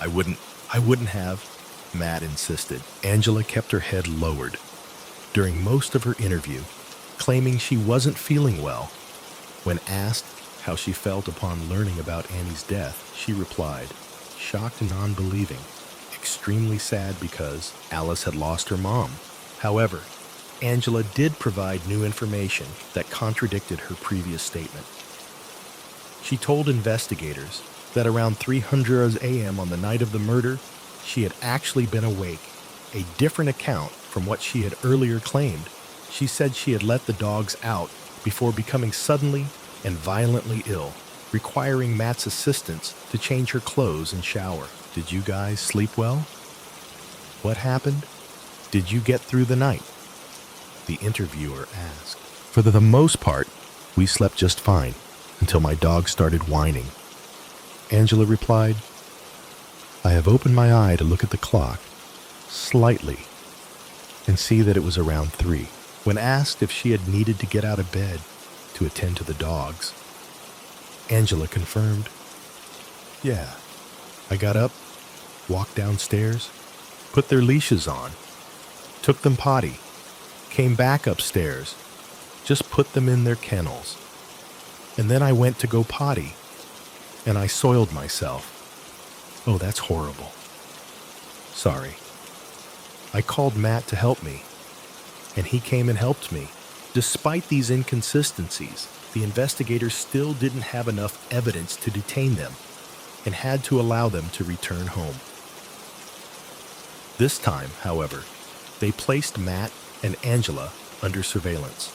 I wouldn't have," Matt insisted. Angela kept her head lowered during most of her interview, claiming she wasn't feeling well. When asked how she felt upon learning about Annie's death, she replied, shocked and unbelieving, extremely sad because Alice had lost her mom. However, Angela did provide new information that contradicted her previous statement. She told investigators that around 3:00 a.m. on the night of the murder, she had actually been awake, a different account from what she had earlier claimed. She said she had let the dogs out before becoming suddenly and violently ill, requiring Matt's assistance to change her clothes and shower. "Did you guys sleep well? What happened? Did you get through the night?" the interviewer asked. "For the most part, we slept just fine until my dog started whining," Angela replied. "I have opened my eye to look at the clock slightly and see that it was around 3. When asked if she had needed to get out of bed to attend to the dogs, Angela confirmed, "Yeah, I got up, walked downstairs, put their leashes on, took them potty, came back upstairs, just put them in their kennels, and then I went to go potty, and I soiled myself. Oh, that's horrible. Sorry. I called Matt to help me, and he came and helped me." Despite these inconsistencies, the investigators still didn't have enough evidence to detain them and had to allow them to return home. This time, however, they placed Matt and Angela under surveillance.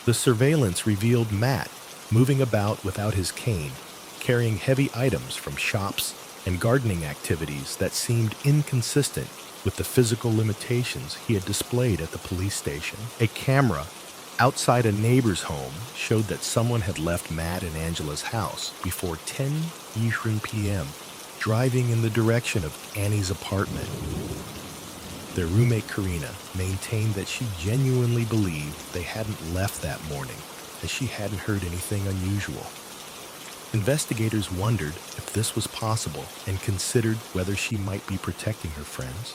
The surveillance revealed Matt moving about without his cane, carrying heavy items from shops and gardening activities that seemed inconsistent with the physical limitations he had displayed at the police station. A camera outside a neighbor's home showed that someone had left Matt and Angela's house before 10 p.m., driving in the direction of Annie's apartment. Their roommate Karina maintained that she genuinely believed they hadn't left that morning, as she hadn't heard anything unusual. Investigators wondered if this was possible and considered whether she might be protecting her friends.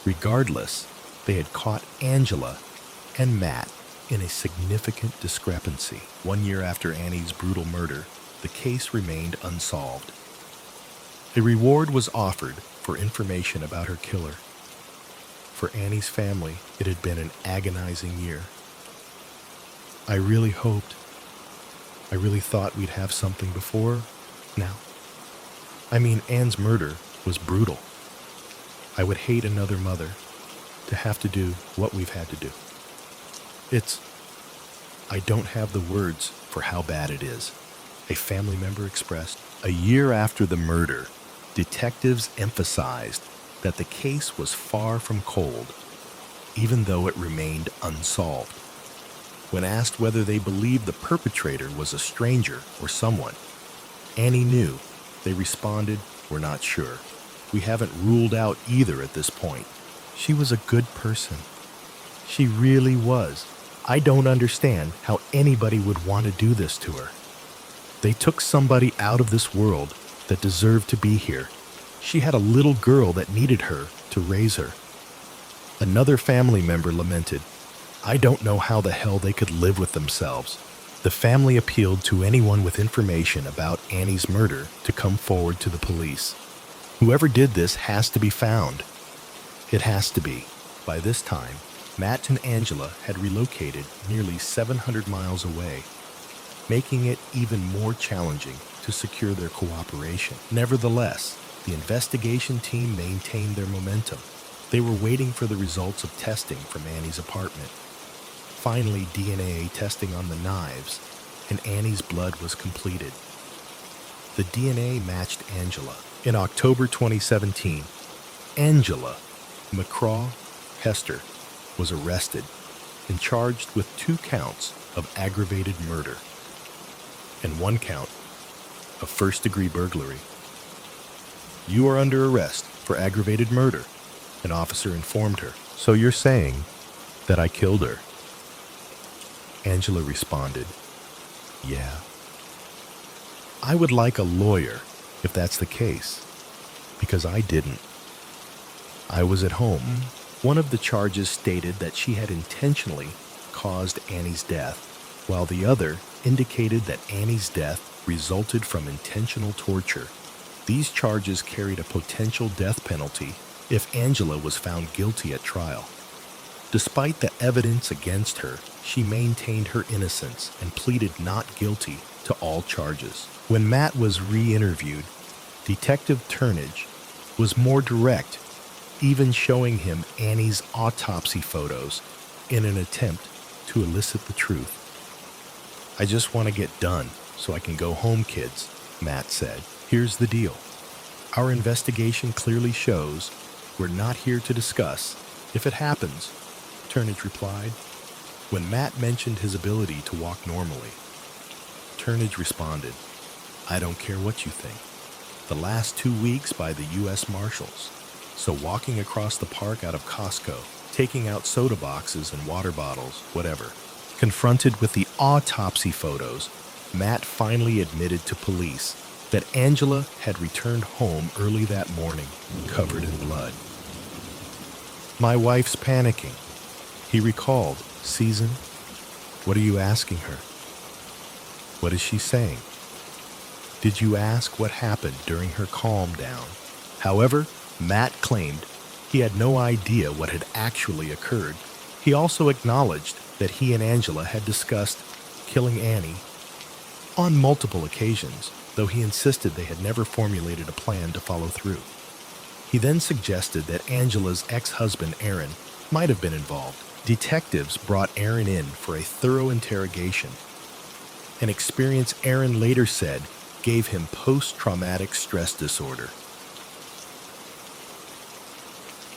Regardless, they had caught Angela and Matt in a significant discrepancy. 1 year after Annie's brutal murder, the case remained unsolved. A reward was offered for information about her killer. For Annie's family, it had been an agonizing year. I really thought we'd have something before now. I mean, Anne's murder was brutal. I would hate another mother to have to do what we've had to do. I don't have the words for how bad it is, a family member expressed. A year after the murder, detectives emphasized that the case was far from cold, even though it remained unsolved. When asked whether they believed the perpetrator was a stranger or someone Annie knew, they responded, "We're not sure. We haven't ruled out either at this point. She was a good person. She really was. I don't understand how anybody would want to do this to her. They took somebody out of this world that deserved to be here, She had a little girl that needed her to raise her. Another family member lamented, "I don't know how the hell they could live with themselves." The family appealed to anyone with information about Annie's murder to come forward to the police. Whoever did this has to be found. It has to be. By this time, Matt and Angela had relocated nearly 700 miles away, making it even more challenging to secure their cooperation. Nevertheless, the investigation team maintained their momentum. They were waiting for the results of testing from Annie's apartment. Finally, DNA testing on the knives and Annie's blood was completed. The DNA matched Angela. In October 2017, Angela McCraw Hester was arrested and charged with 2 counts of aggravated murder and 1 count of first-degree burglary. "You are under arrest for aggravated murder," an officer informed her. "So you're saying that I killed her?" Angela responded, "Yeah." "I would like a lawyer if that's the case, because I didn't. I was at home." One of the charges stated that she had intentionally caused Annie's death, while the other indicated that Annie's death resulted from intentional torture. These charges carried a potential death penalty if Angela was found guilty at trial. Despite the evidence against her, she maintained her innocence and pleaded not guilty to all charges. When Matt was re-interviewed, Detective Turnage was more direct, even showing him Annie's autopsy photos in an attempt to elicit the truth. "I just want to get done so I can go home, kids," Matt said. "Here's the deal. Our investigation clearly shows we're not here to discuss if it happens," Turnage replied. When Matt mentioned his ability to walk normally, Turnage responded, "I don't care what you think. The last 2 weeks by the U.S. Marshals. So walking across the park out of Costco, taking out soda boxes and water bottles, whatever." Confronted with the autopsy photos, Matt finally admitted to police that Angela had returned home early that morning, covered in blood. "My wife's panicking," he recalled. "Season, what are you asking her? What is she saying? Did you ask what happened during her calm down?" However, Matt claimed he had no idea what had actually occurred. He also acknowledged that he and Angela had discussed killing Annie on multiple occasions, though he insisted they had never formulated a plan to follow through. He then suggested that Angela's ex-husband, Aaron, might have been involved. Detectives brought Aaron in for a thorough interrogation, an experience Aaron later said gave him post-traumatic stress disorder.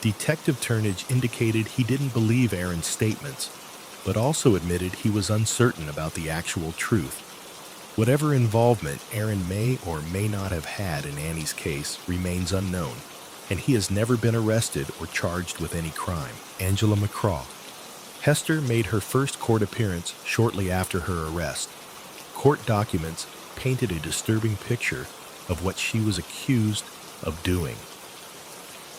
Detective Turnage indicated he didn't believe Aaron's statements, but also admitted he was uncertain about the actual truth. Whatever involvement Aaron may or may not have had in Annie's case remains unknown, and he has never been arrested or charged with any crime. Angela McCraw. Hester made her first court appearance shortly after her arrest. Court documents painted a disturbing picture of what she was accused of doing: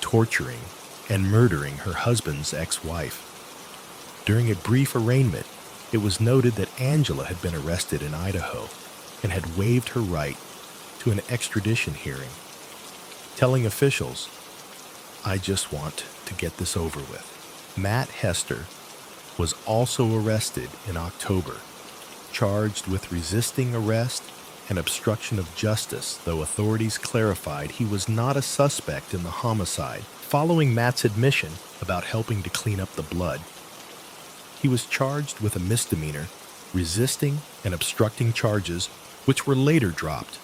torturing and murdering her husband's ex-wife. During a brief arraignment, it was noted that Angela had been arrested in Idaho and had waived her right to an extradition hearing, telling officials, "I just want to get this over with." Matt Hester was also arrested in October, charged with resisting arrest and obstruction of justice, though authorities clarified he was not a suspect in the homicide. Following Matt's admission about helping to clean up the blood, he was charged with a misdemeanor, resisting and obstructing charges, which were later dropped.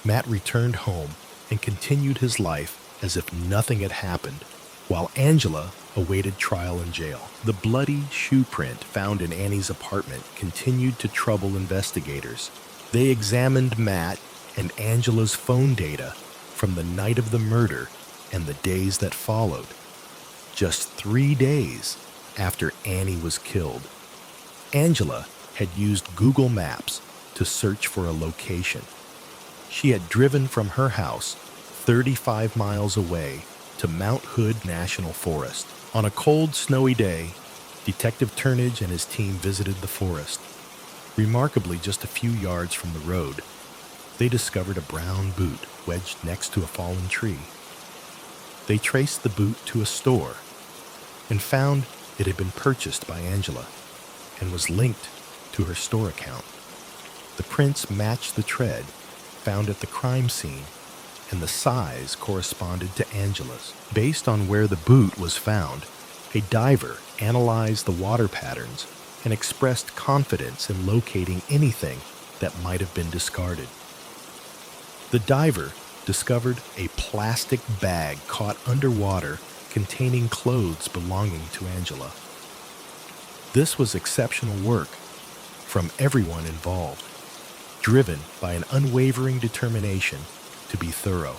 Matt returned home and continued his life as if nothing had happened, while Angela awaited trial in jail. The bloody shoe print found in Annie's apartment continued to trouble investigators. They examined Matt and Angela's phone data from the night of the murder and the days that followed, just 3 days after Annie was killed. Angela had used Google Maps to search for a location. She had driven from her house 35 miles away to Mount Hood National Forest. On a cold, snowy day, Detective Turnage and his team visited the forest. Remarkably, just a few yards from the road, they discovered a brown boot wedged next to a fallen tree. They traced the boot to a store and found it had been purchased by Angela and was linked to her store account. The prints matched the tread found at the crime scene, and the size corresponded to Angela's. Based on where the boot was found, a diver analyzed the water patterns and expressed confidence in locating anything that might have been discarded. The diver discovered a plastic bag caught underwater containing clothes belonging to Angela. This was exceptional work from everyone involved, driven by an unwavering determination to be thorough.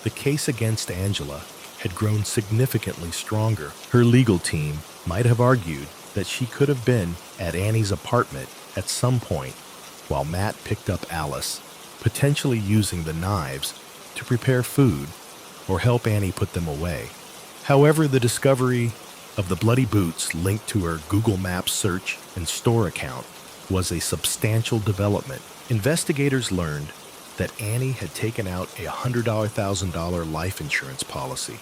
The case against Angela had grown significantly stronger. Her legal team might have argued that she could have been at Annie's apartment at some point while Matt picked up Alice, potentially using the knives to prepare food or help Annie put them away. However, the discovery of the bloody boots linked to her Google Maps search and store account was a substantial development. Investigators learned that Annie had taken out a $100,000 life insurance policy.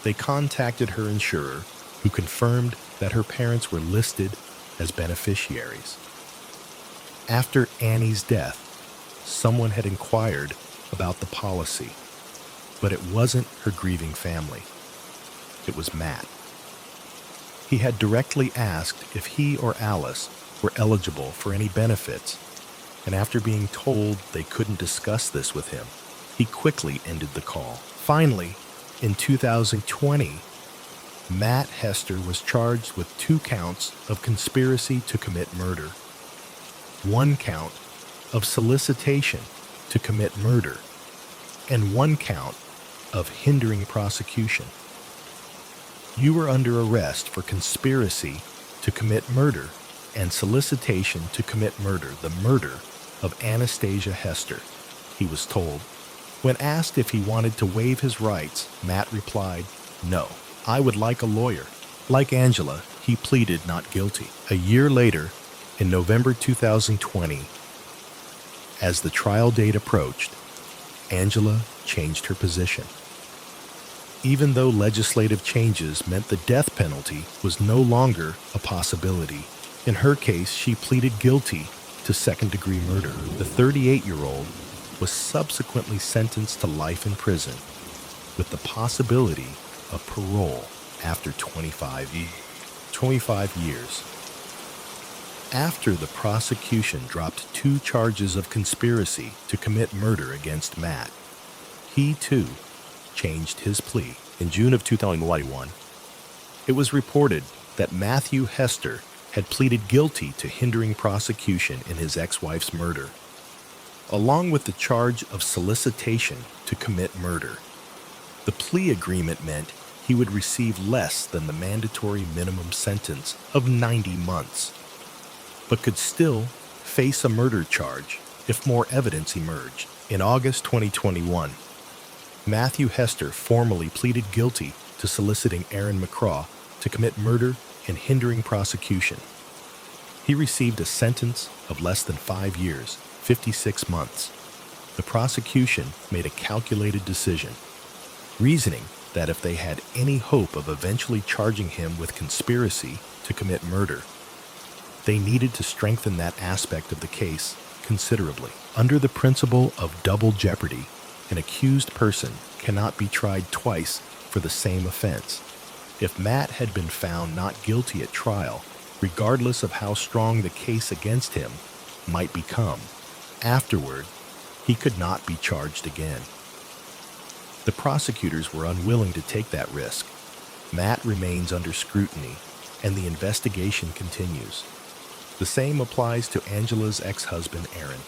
They contacted her insurer, who confirmed that her parents were listed as beneficiaries. After Annie's death, someone had inquired about the policy, but it wasn't her grieving family. It was Matt. He had directly asked if he or Alice were eligible for any benefits, and after being told they couldn't discuss this with him, he quickly ended the call. Finally, in 2020, Matt Hester was charged with 2 counts of conspiracy to commit murder, 1 count of solicitation to commit murder, and 1 count of hindering prosecution. You were under arrest for conspiracy to commit murder and solicitation to commit murder, the murder of Anastasia Hester, he was told. When asked if he wanted to waive his rights, Matt replied, "No, I would like a lawyer." Like Angela, he pleaded not guilty. A year later, in November 2020, as the trial date approached, Angela changed her position. Even though legislative changes meant the death penalty was no longer a possibility, in her case, she pleaded guilty to second-degree murder. The 38-year-old was subsequently sentenced to life in prison with the possibility of parole after 25 years. After the prosecution dropped 2 charges of conspiracy to commit murder against Matt, he too changed his plea. In June of 2021, it was reported that Matthew Hester had pleaded guilty to hindering prosecution in his ex-wife's murder, along with the charge of solicitation to commit murder. The plea agreement meant he would receive less than the mandatory minimum sentence of 90 months, but could still face a murder charge if more evidence emerged. In August 2021, Matthew Hester formally pleaded guilty to soliciting Aaron McCraw to commit murder and hindering prosecution. He received a sentence of less than 5 years, 56 months. The prosecution made a calculated decision, reasoning that if they had any hope of eventually charging him with conspiracy to commit murder, they needed to strengthen that aspect of the case considerably. Under the principle of double jeopardy, an accused person cannot be tried twice for the same offense. If Matt had been found not guilty at trial, regardless of how strong the case against him might become, afterward, he could not be charged again. The prosecutors were unwilling to take that risk. Matt remains under scrutiny, and the investigation continues. The same applies to Angela's ex-husband, Aaron,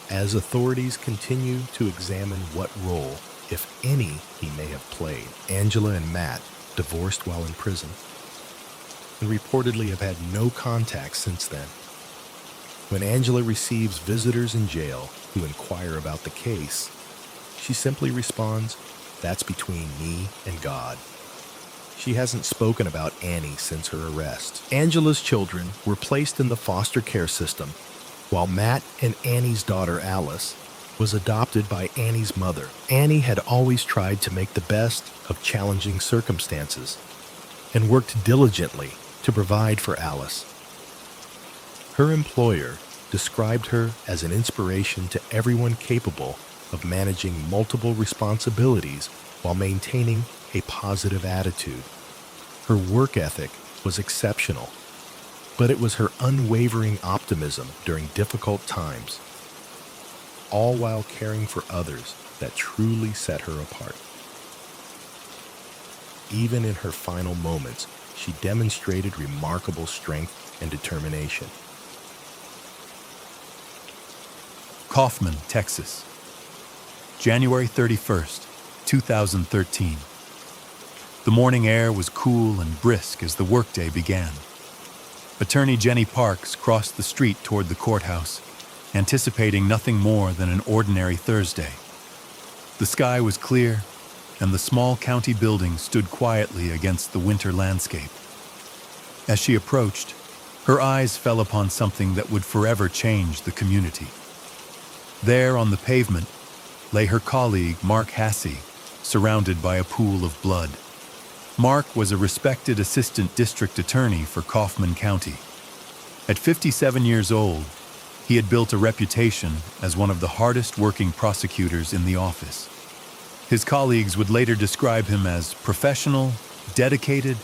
as authorities continue to examine what role, if any, he may have played. Angela and Matt divorced while in prison, and reportedly have had no contact since then. When Angela receives visitors in jail who inquire about the case, she simply responds, "That's between me and God." She hasn't spoken about Annie since her arrest. Angela's children were placed in the foster care system, while Matt and Annie's daughter Alice was adopted by Annie's mother. Annie had always tried to make the best of challenging circumstances and worked diligently to provide for Alice. Her employer described her as an inspiration to everyone capable of managing multiple responsibilities while maintaining a positive attitude. Her work ethic was exceptional, but it was her unwavering optimism during difficult times, all while caring for others, that truly set her apart. Even in her final moments, she demonstrated remarkable strength and determination. Kaufman, Texas, January 31st, 2013. The morning air was cool and brisk as the workday began. Attorney Jenny Parks crossed the street toward the courthouse, anticipating nothing more than an ordinary Thursday. The sky was clear, and the small county building stood quietly against the winter landscape. As she approached, her eyes fell upon something that would forever change the community. There on the pavement lay her colleague, Mark Hasse, surrounded by a pool of blood. Mark was a respected assistant district attorney for Kaufman County. At 57 years old, he had built a reputation as one of the hardest working prosecutors in the office. His colleagues would later describe him as professional, dedicated,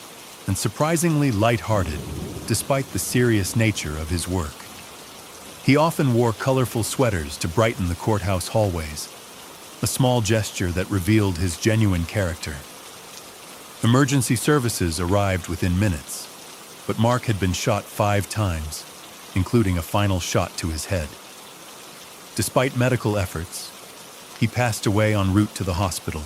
and surprisingly lighthearted, despite the serious nature of his work. He often wore colorful sweaters to brighten the courthouse hallways, a small gesture that revealed his genuine character. Emergency services arrived within minutes, but Mark had been shot 5 times, including a final shot to his head. Despite medical efforts, he passed away en route to the hospital.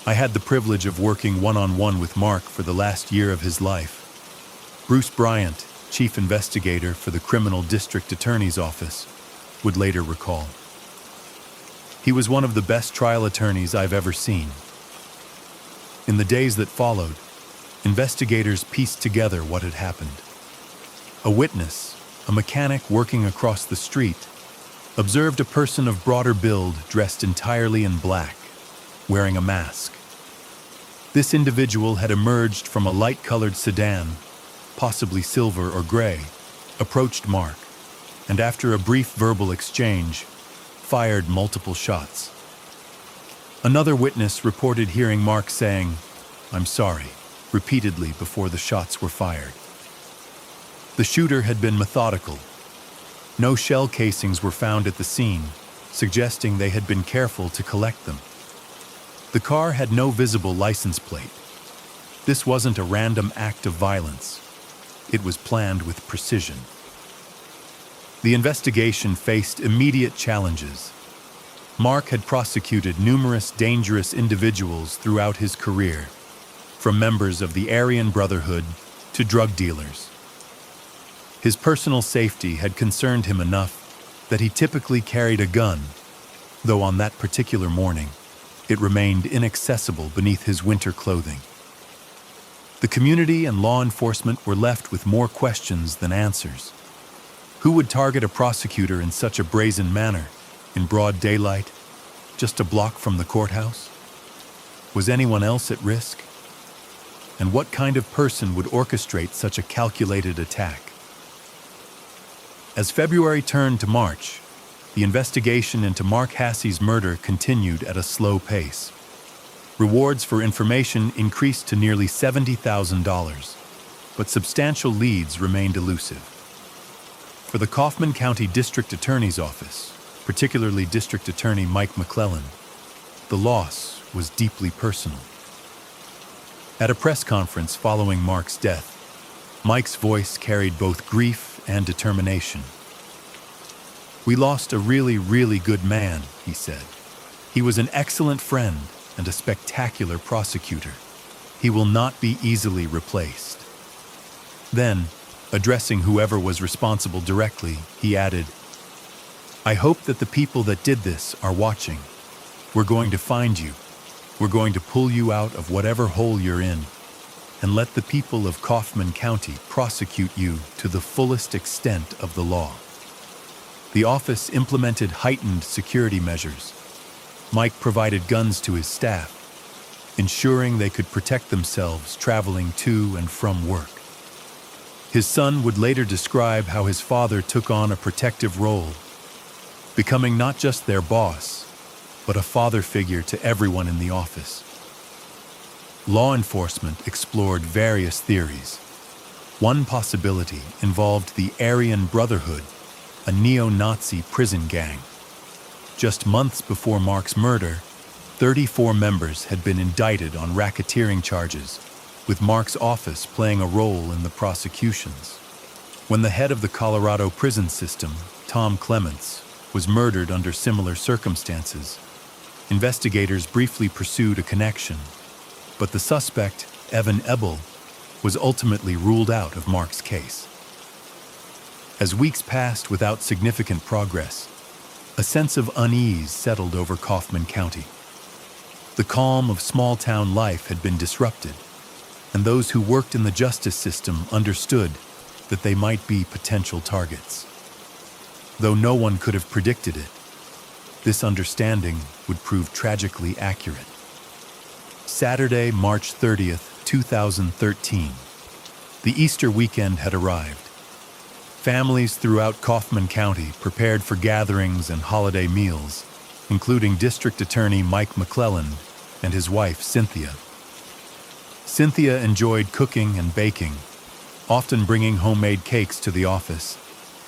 I had the privilege of working one-on-one with Mark for the last year of his life. Bruce Bryant, chief investigator for the Criminal District Attorney's Office, would later recall. He was one of the best trial attorneys I've ever seen. In the days that followed, investigators pieced together what had happened. A witness, a mechanic working across the street, observed a person of broader build dressed entirely in black, wearing a mask. This individual had emerged from a light-colored sedan, possibly silver or gray, approached Mark, and after a brief verbal exchange, fired multiple shots. Another witness reported hearing Mark saying, "I'm sorry," repeatedly before the shots were fired. The shooter had been methodical. No shell casings were found at the scene, suggesting they had been careful to collect them. The car had no visible license plate. This wasn't a random act of violence. It was planned with precision. The investigation faced immediate challenges. Mark had prosecuted numerous dangerous individuals throughout his career, from members of the Aryan Brotherhood to drug dealers. His personal safety had concerned him enough that he typically carried a gun, though on that particular morning, it remained inaccessible beneath his winter clothing. The community and law enforcement were left with more questions than answers. Who would target a prosecutor in such a brazen manner, in broad daylight, just a block from the courthouse? Was anyone else at risk? And what kind of person would orchestrate such a calculated attack? As February turned to March, the investigation into Mark Hasse's murder continued at a slow pace. Rewards for information increased to nearly $70,000, but substantial leads remained elusive. For the Kaufman County District Attorney's Office, particularly District Attorney Mike McClellan, the loss was deeply personal. At a press conference following Mark's death, Mike's voice carried both grief and determination. "We lost a really, really good man," he said. "He was an excellent friend and a spectacular prosecutor. He will not be easily replaced." Then, addressing whoever was responsible directly, he added, "I hope that the people that did this are watching. We're going to find you. We're going to pull you out of whatever hole you're in and let the people of Kaufman County prosecute you to the fullest extent of the law. The office implemented heightened security measures. Mike provided guns to his staff, ensuring they could protect themselves traveling to and from work. His son would later describe how his father took on a protective role, becoming not just their boss, but a father figure to everyone in the office. Law enforcement explored various theories. One possibility involved the Aryan Brotherhood, a neo-Nazi prison gang. Just months before Mark's murder, 34 members had been indicted on racketeering charges, with Mark's office playing a role in the prosecutions. When the head of the Colorado prison system, Tom Clements, was murdered under similar circumstances, investigators briefly pursued a connection, but the suspect, Evan Ebel, was ultimately ruled out of Mark's case. As weeks passed without significant progress, a sense of unease settled over Kaufman County. The calm of small-town life had been disrupted, and those who worked in the justice system understood that they might be potential targets. Though no one could have predicted it, this understanding would prove tragically accurate. Saturday, March 30th, 2013. The Easter weekend had arrived. Families throughout Kaufman County prepared for gatherings and holiday meals, including District Attorney Mike McClelland and his wife, Cynthia. Cynthia enjoyed cooking and baking, often bringing homemade cakes to the office,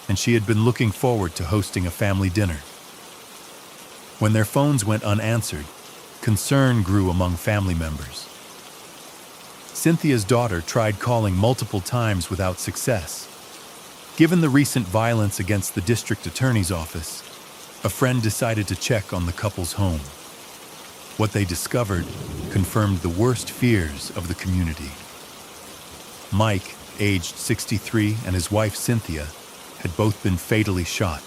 and she had been looking forward to hosting a family dinner. When their phones went unanswered, concern grew among family members. Cynthia's daughter tried calling multiple times without success. Given the recent violence against the district attorney's office, a friend decided to check on the couple's home. What they discovered confirmed the worst fears of the community. Mike, aged 63, and his wife Cynthia had both been fatally shot.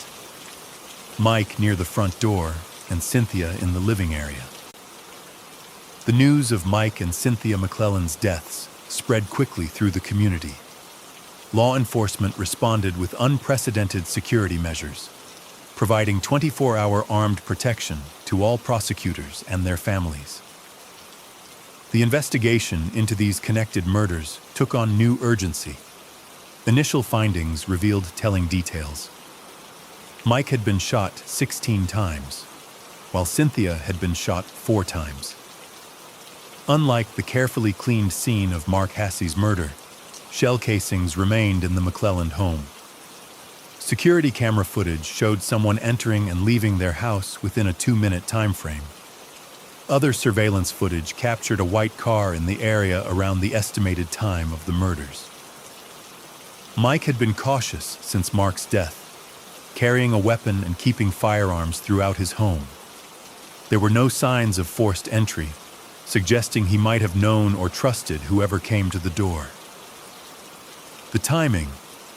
Mike near the front door and Cynthia in the living area. The news of Mike and Cynthia McClelland's deaths spread quickly through the community. Law enforcement responded with unprecedented security measures, providing 24-hour armed protection to all prosecutors and their families. The investigation into these connected murders took on new urgency. Initial findings revealed telling details. Mike had been shot 16 times, while Cynthia had been shot 4 times. Unlike the carefully cleaned scene of Mark Hassey's murder, shell casings remained in the McClelland home. Security camera footage showed someone entering and leaving their house within a 2-minute time frame. Other surveillance footage captured a white car in the area around the estimated time of the murders. Mike had been cautious since Mark's death, carrying a weapon and keeping firearms throughout his home. There were no signs of forced entry, suggesting he might have known or trusted whoever came to the door. The timing,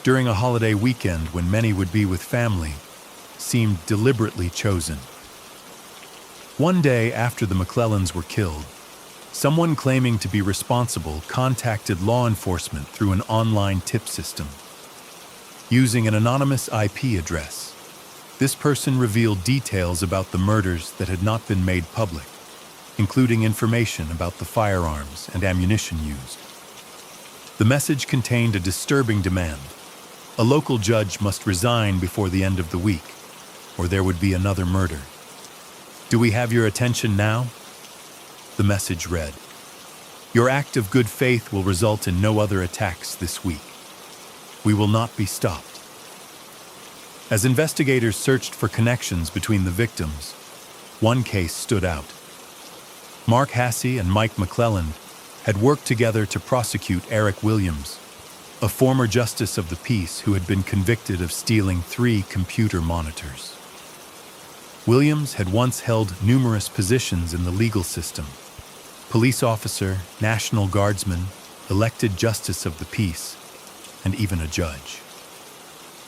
during a holiday weekend when many would be with family, seemed deliberately chosen. One day after the McClellands were killed, someone claiming to be responsible contacted law enforcement through an online tip system. Using an anonymous IP address, this person revealed details about the murders that had not been made public, including information about the firearms and ammunition used. The message contained a disturbing demand. A local judge must resign before the end of the week, or there would be another murder. Do we have your attention now? The message read, "Your act of good faith will result in no other attacks this week. We will not be stopped." As investigators searched for connections between the victims, one case stood out. Mark Hassey and Mike McClelland had worked together to prosecute Eric Williams, a former justice of the peace who had been convicted of stealing 3 computer monitors. Williams had once held numerous positions in the legal system: police officer, National Guardsman, elected justice of the peace, and even a judge.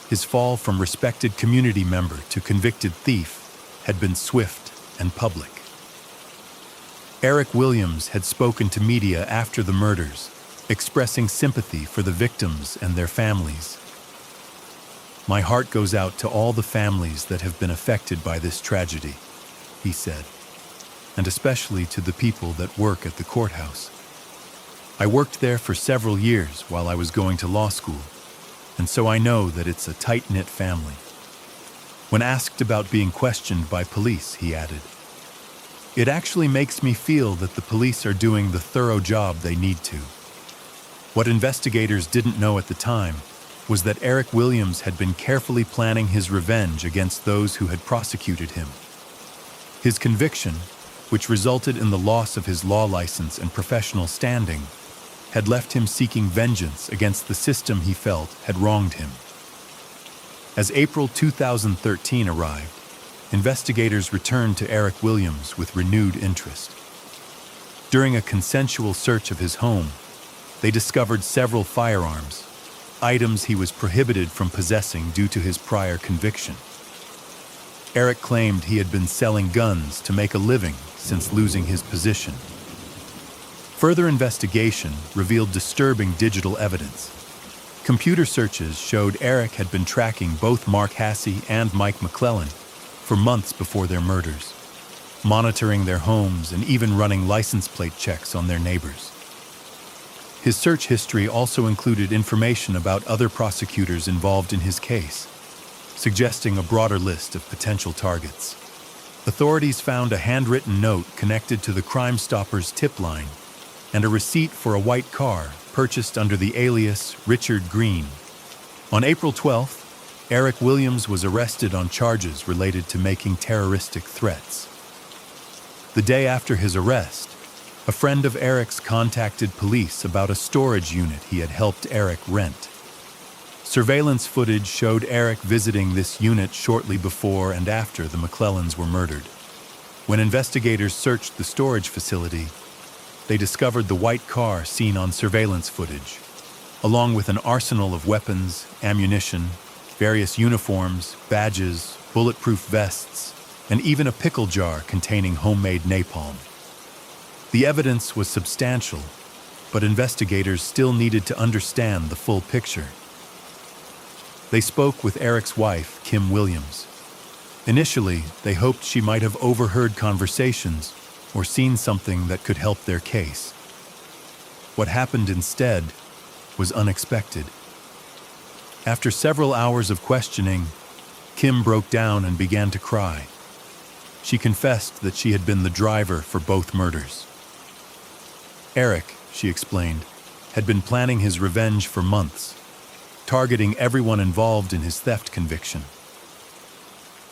His fall from respected community member to convicted thief had been swift and public. Eric Williams had spoken to media after the murders, expressing sympathy for the victims and their families. "My heart goes out to all the families that have been affected by this tragedy," he said, "and especially to the people that work at the courthouse. I worked there for several years while I was going to law school, and so I know that it's a tight-knit family." When asked about being questioned by police, he added, "It actually makes me feel that the police are doing the thorough job they need to." What investigators didn't know at the time was that Eric Williams had been carefully planning his revenge against those who had prosecuted him. His conviction, which resulted in the loss of his law license and professional standing, had left him seeking vengeance against the system he felt had wronged him. As April 2013 arrived, investigators returned to Eric Williams with renewed interest. During a consensual search of his home, they discovered several firearms, items he was prohibited from possessing due to his prior conviction. Eric claimed he had been selling guns to make a living since losing his position. Further investigation revealed disturbing digital evidence. Computer searches showed Eric had been tracking both Mark Hasse and Mike McClellan for months before their murders, monitoring their homes and even running license plate checks on their neighbors. His search history also included information about other prosecutors involved in his case, suggesting a broader list of potential targets. Authorities found a handwritten note connected to the Crime Stoppers tip line and a receipt for a white car purchased under the alias Richard Green. On April 12th, Eric Williams was arrested on charges related to making terroristic threats. The day after his arrest, a friend of Eric's contacted police about a storage unit he had helped Eric rent. Surveillance footage showed Eric visiting this unit shortly before and after the McClellans were murdered. When investigators searched the storage facility, they discovered the white car seen on surveillance footage, along with an arsenal of weapons, ammunition, various uniforms, badges, bulletproof vests, and even a pickle jar containing homemade napalm. The evidence was substantial, but investigators still needed to understand the full picture. They spoke with Eric's wife, Kim Williams. Initially, they hoped she might have overheard conversations or seen something that could help their case. What happened instead was unexpected. After several hours of questioning, Kim broke down and began to cry. She confessed that she had been the driver for both murders. Eric, she explained, had been planning his revenge for months, targeting everyone involved in his theft conviction.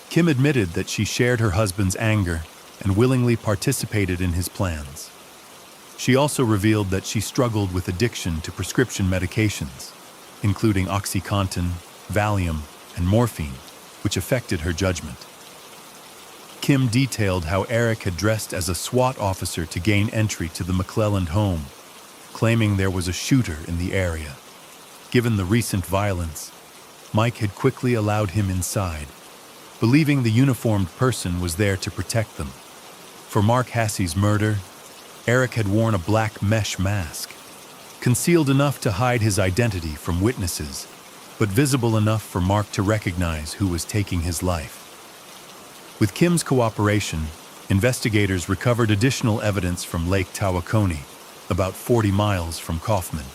Kim admitted that she shared her husband's anger and willingly participated in his plans. She also revealed that she struggled with addiction to prescription medications, including OxyContin, Valium, and morphine, which affected her judgment. Kim detailed how Eric had dressed as a SWAT officer to gain entry to the McClelland home, claiming there was a shooter in the area. Given the recent violence, Mike had quickly allowed him inside, believing the uniformed person was there to protect them. For Mark Hasse's murder, Eric had worn a black mesh mask, concealed enough to hide his identity from witnesses, but visible enough for Mark to recognize who was taking his life. With Kim's cooperation, investigators recovered additional evidence from Lake Tawakoni, about 40 miles from Kaufman.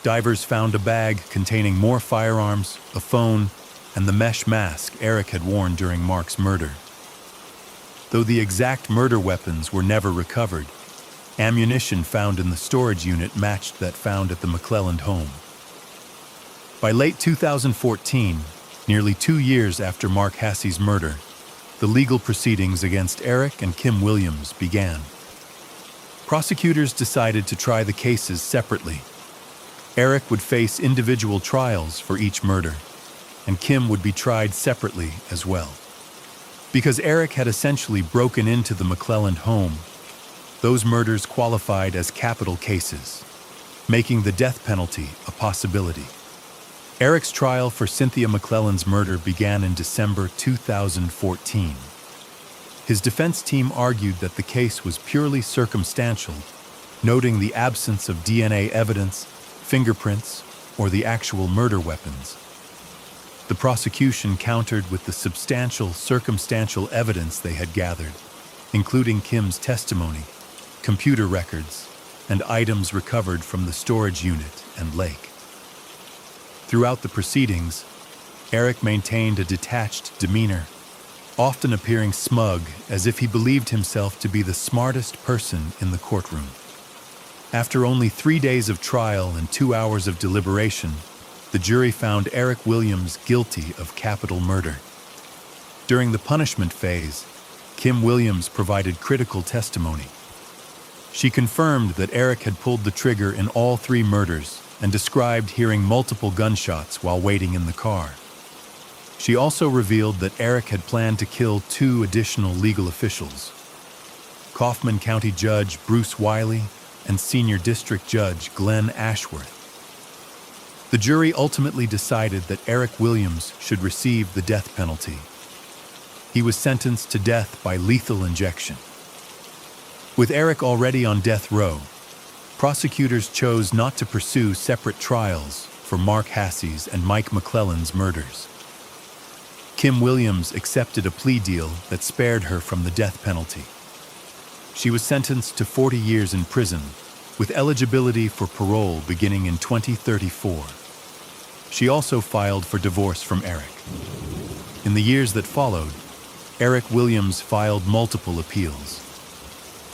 Divers found a bag containing more firearms, a phone, and the mesh mask Eric had worn during Mark's murder. Though the exact murder weapons were never recovered, ammunition found in the storage unit matched that found at the McClelland home. By late 2014, nearly 2 years after Mark Hasse's murder, the legal proceedings against Eric and Kim Williams began. Prosecutors decided to try the cases separately. Eric would face individual trials for each murder, and Kim would be tried separately as well. Because Eric had essentially broken into the McClelland home, those murders qualified as capital cases, making the death penalty a possibility. Eric's trial for Cynthia McClelland's murder began in December 2014. His defense team argued that the case was purely circumstantial, noting the absence of DNA evidence, fingerprints, or the actual murder weapons. The prosecution countered with the substantial circumstantial evidence they had gathered, including Kim's testimony, computer records, and items recovered from the storage unit and lake. Throughout the proceedings, Eric maintained a detached demeanor, often appearing smug as if he believed himself to be the smartest person in the courtroom. After only 3 days of trial and 2 hours of deliberation, the jury found Eric Williams guilty of capital murder. During the punishment phase, Kim Williams provided critical testimony. She confirmed that Eric had pulled the trigger in all 3 murders and described hearing multiple gunshots while waiting in the car. She also revealed that Eric had planned to kill 2 additional legal officials, Kaufman County Judge Bruce Wiley and Senior District Judge Glenn Ashworth. The jury ultimately decided that Eric Williams should receive the death penalty. He was sentenced to death by lethal injection. With Eric already on death row, prosecutors chose not to pursue separate trials for Mark Hassey's and Mike McClellan's murders. Kim Williams accepted a plea deal that spared her from the death penalty. She was sentenced to 40 years in prison, with eligibility for parole beginning in 2034. She also filed for divorce from Eric. In the years that followed, Eric Williams filed multiple appeals.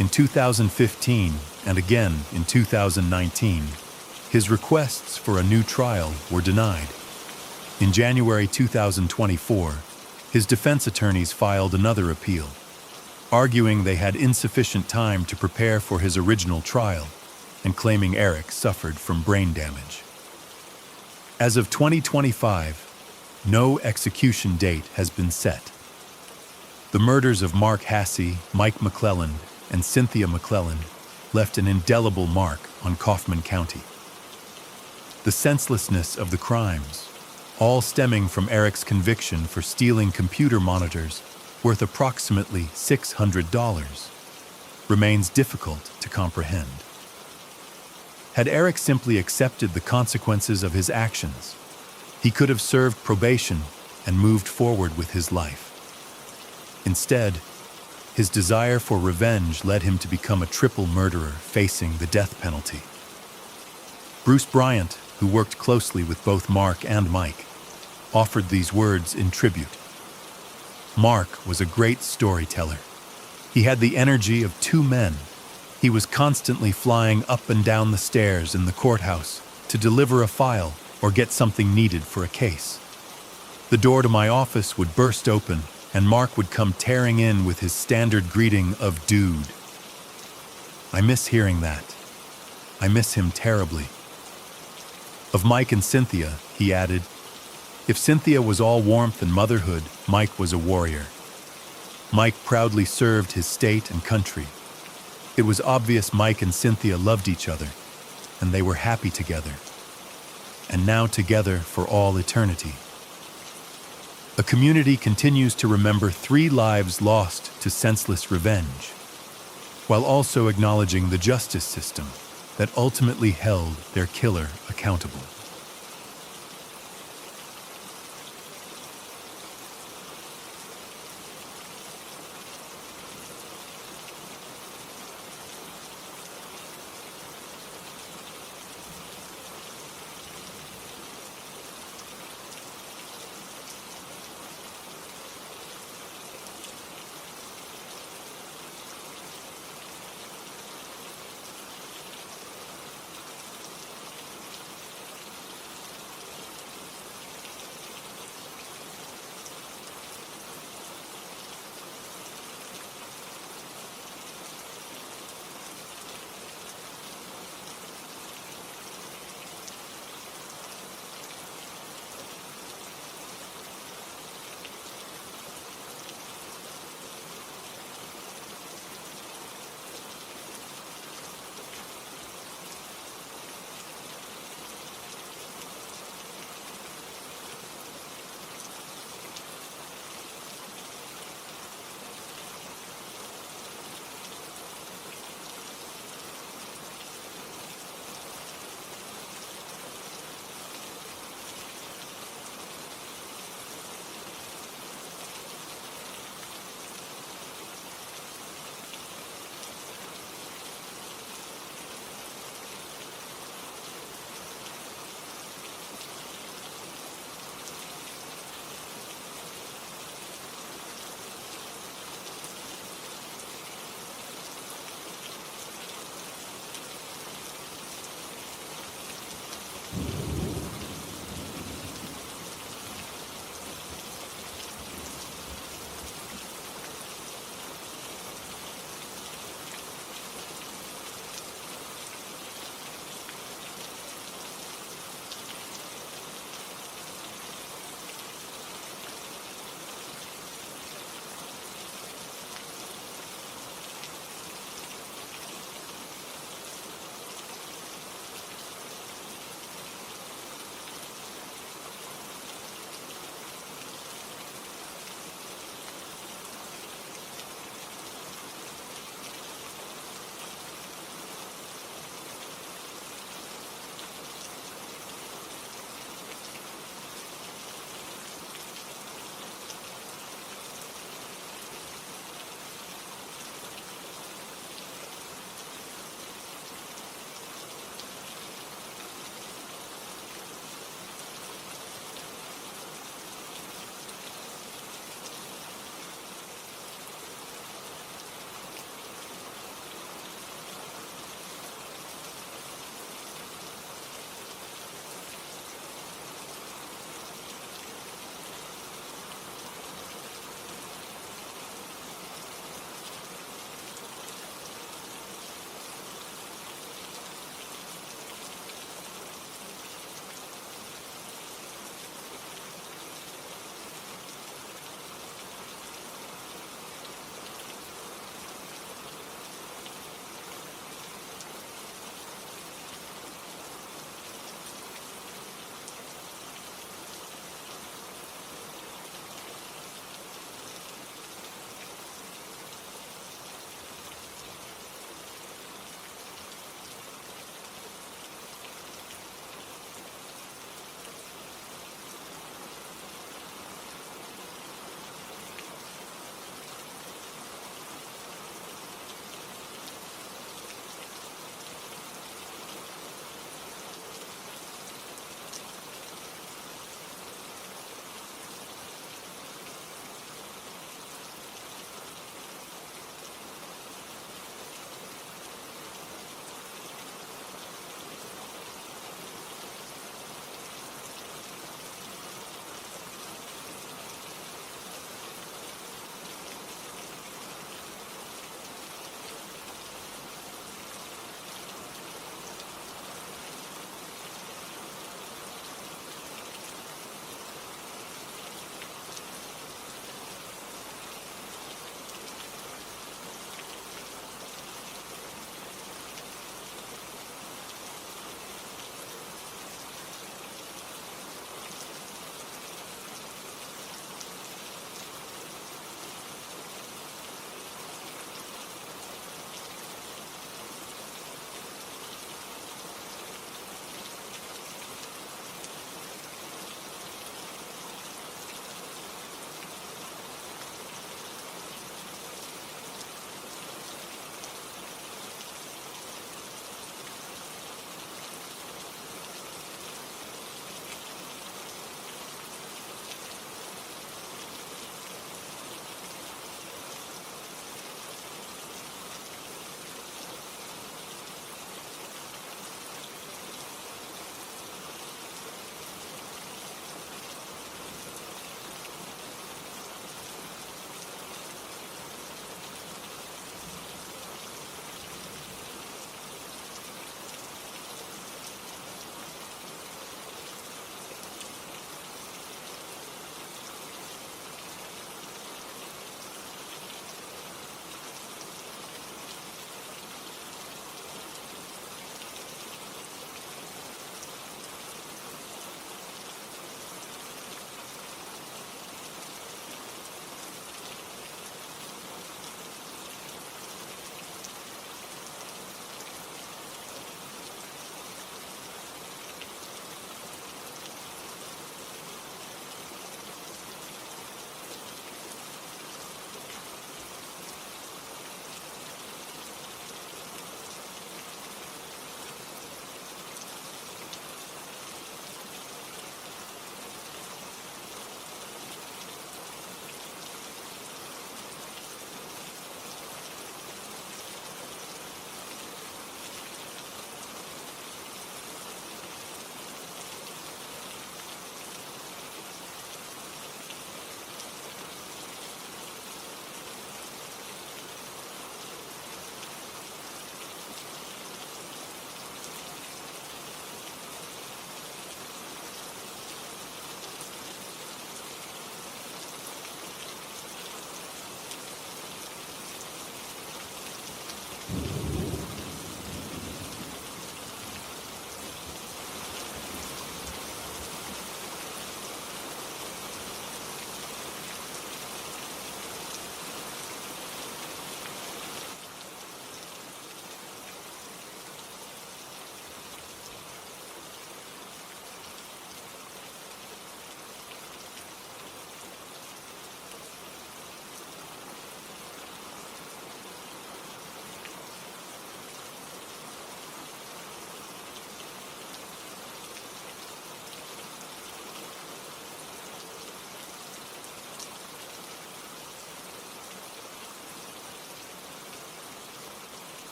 In 2015 and again in 2019, his requests for a new trial were denied. In January 2024, his defense attorneys filed another appeal, arguing they had insufficient time to prepare for his original trial and claiming Eric suffered from brain damage. As of 2025, no execution date has been set. The murders of Mark Hassey, Mike McClellan, and Cynthia McClellan left an indelible mark on Kaufman County. The senselessness of the crimes, all stemming from Eric's conviction for stealing computer monitors worth approximately $600, remains difficult to comprehend. Had Eric simply accepted the consequences of his actions, he could have served probation and moved forward with his life. Instead, his desire for revenge led him to become a triple murderer facing the death penalty. Bruce Bryant, who worked closely with both Mark and Mike, offered these words in tribute. Mark was a great storyteller. He had the energy of 2 men. He was constantly flying up and down the stairs in the courthouse to deliver a file or get something needed for a case. The door to my office would burst open, and Mark would come tearing in with his standard greeting of "dude." I miss hearing that. I miss him terribly. Of Mike and Cynthia, he added, if Cynthia was all warmth and motherhood, Mike was a warrior. Mike proudly served his state and country. It was obvious Mike and Cynthia loved each other, and they were happy together. And now together for all eternity. A community continues to remember 3 lives lost to senseless revenge, while also acknowledging the justice system that ultimately held their killer accountable.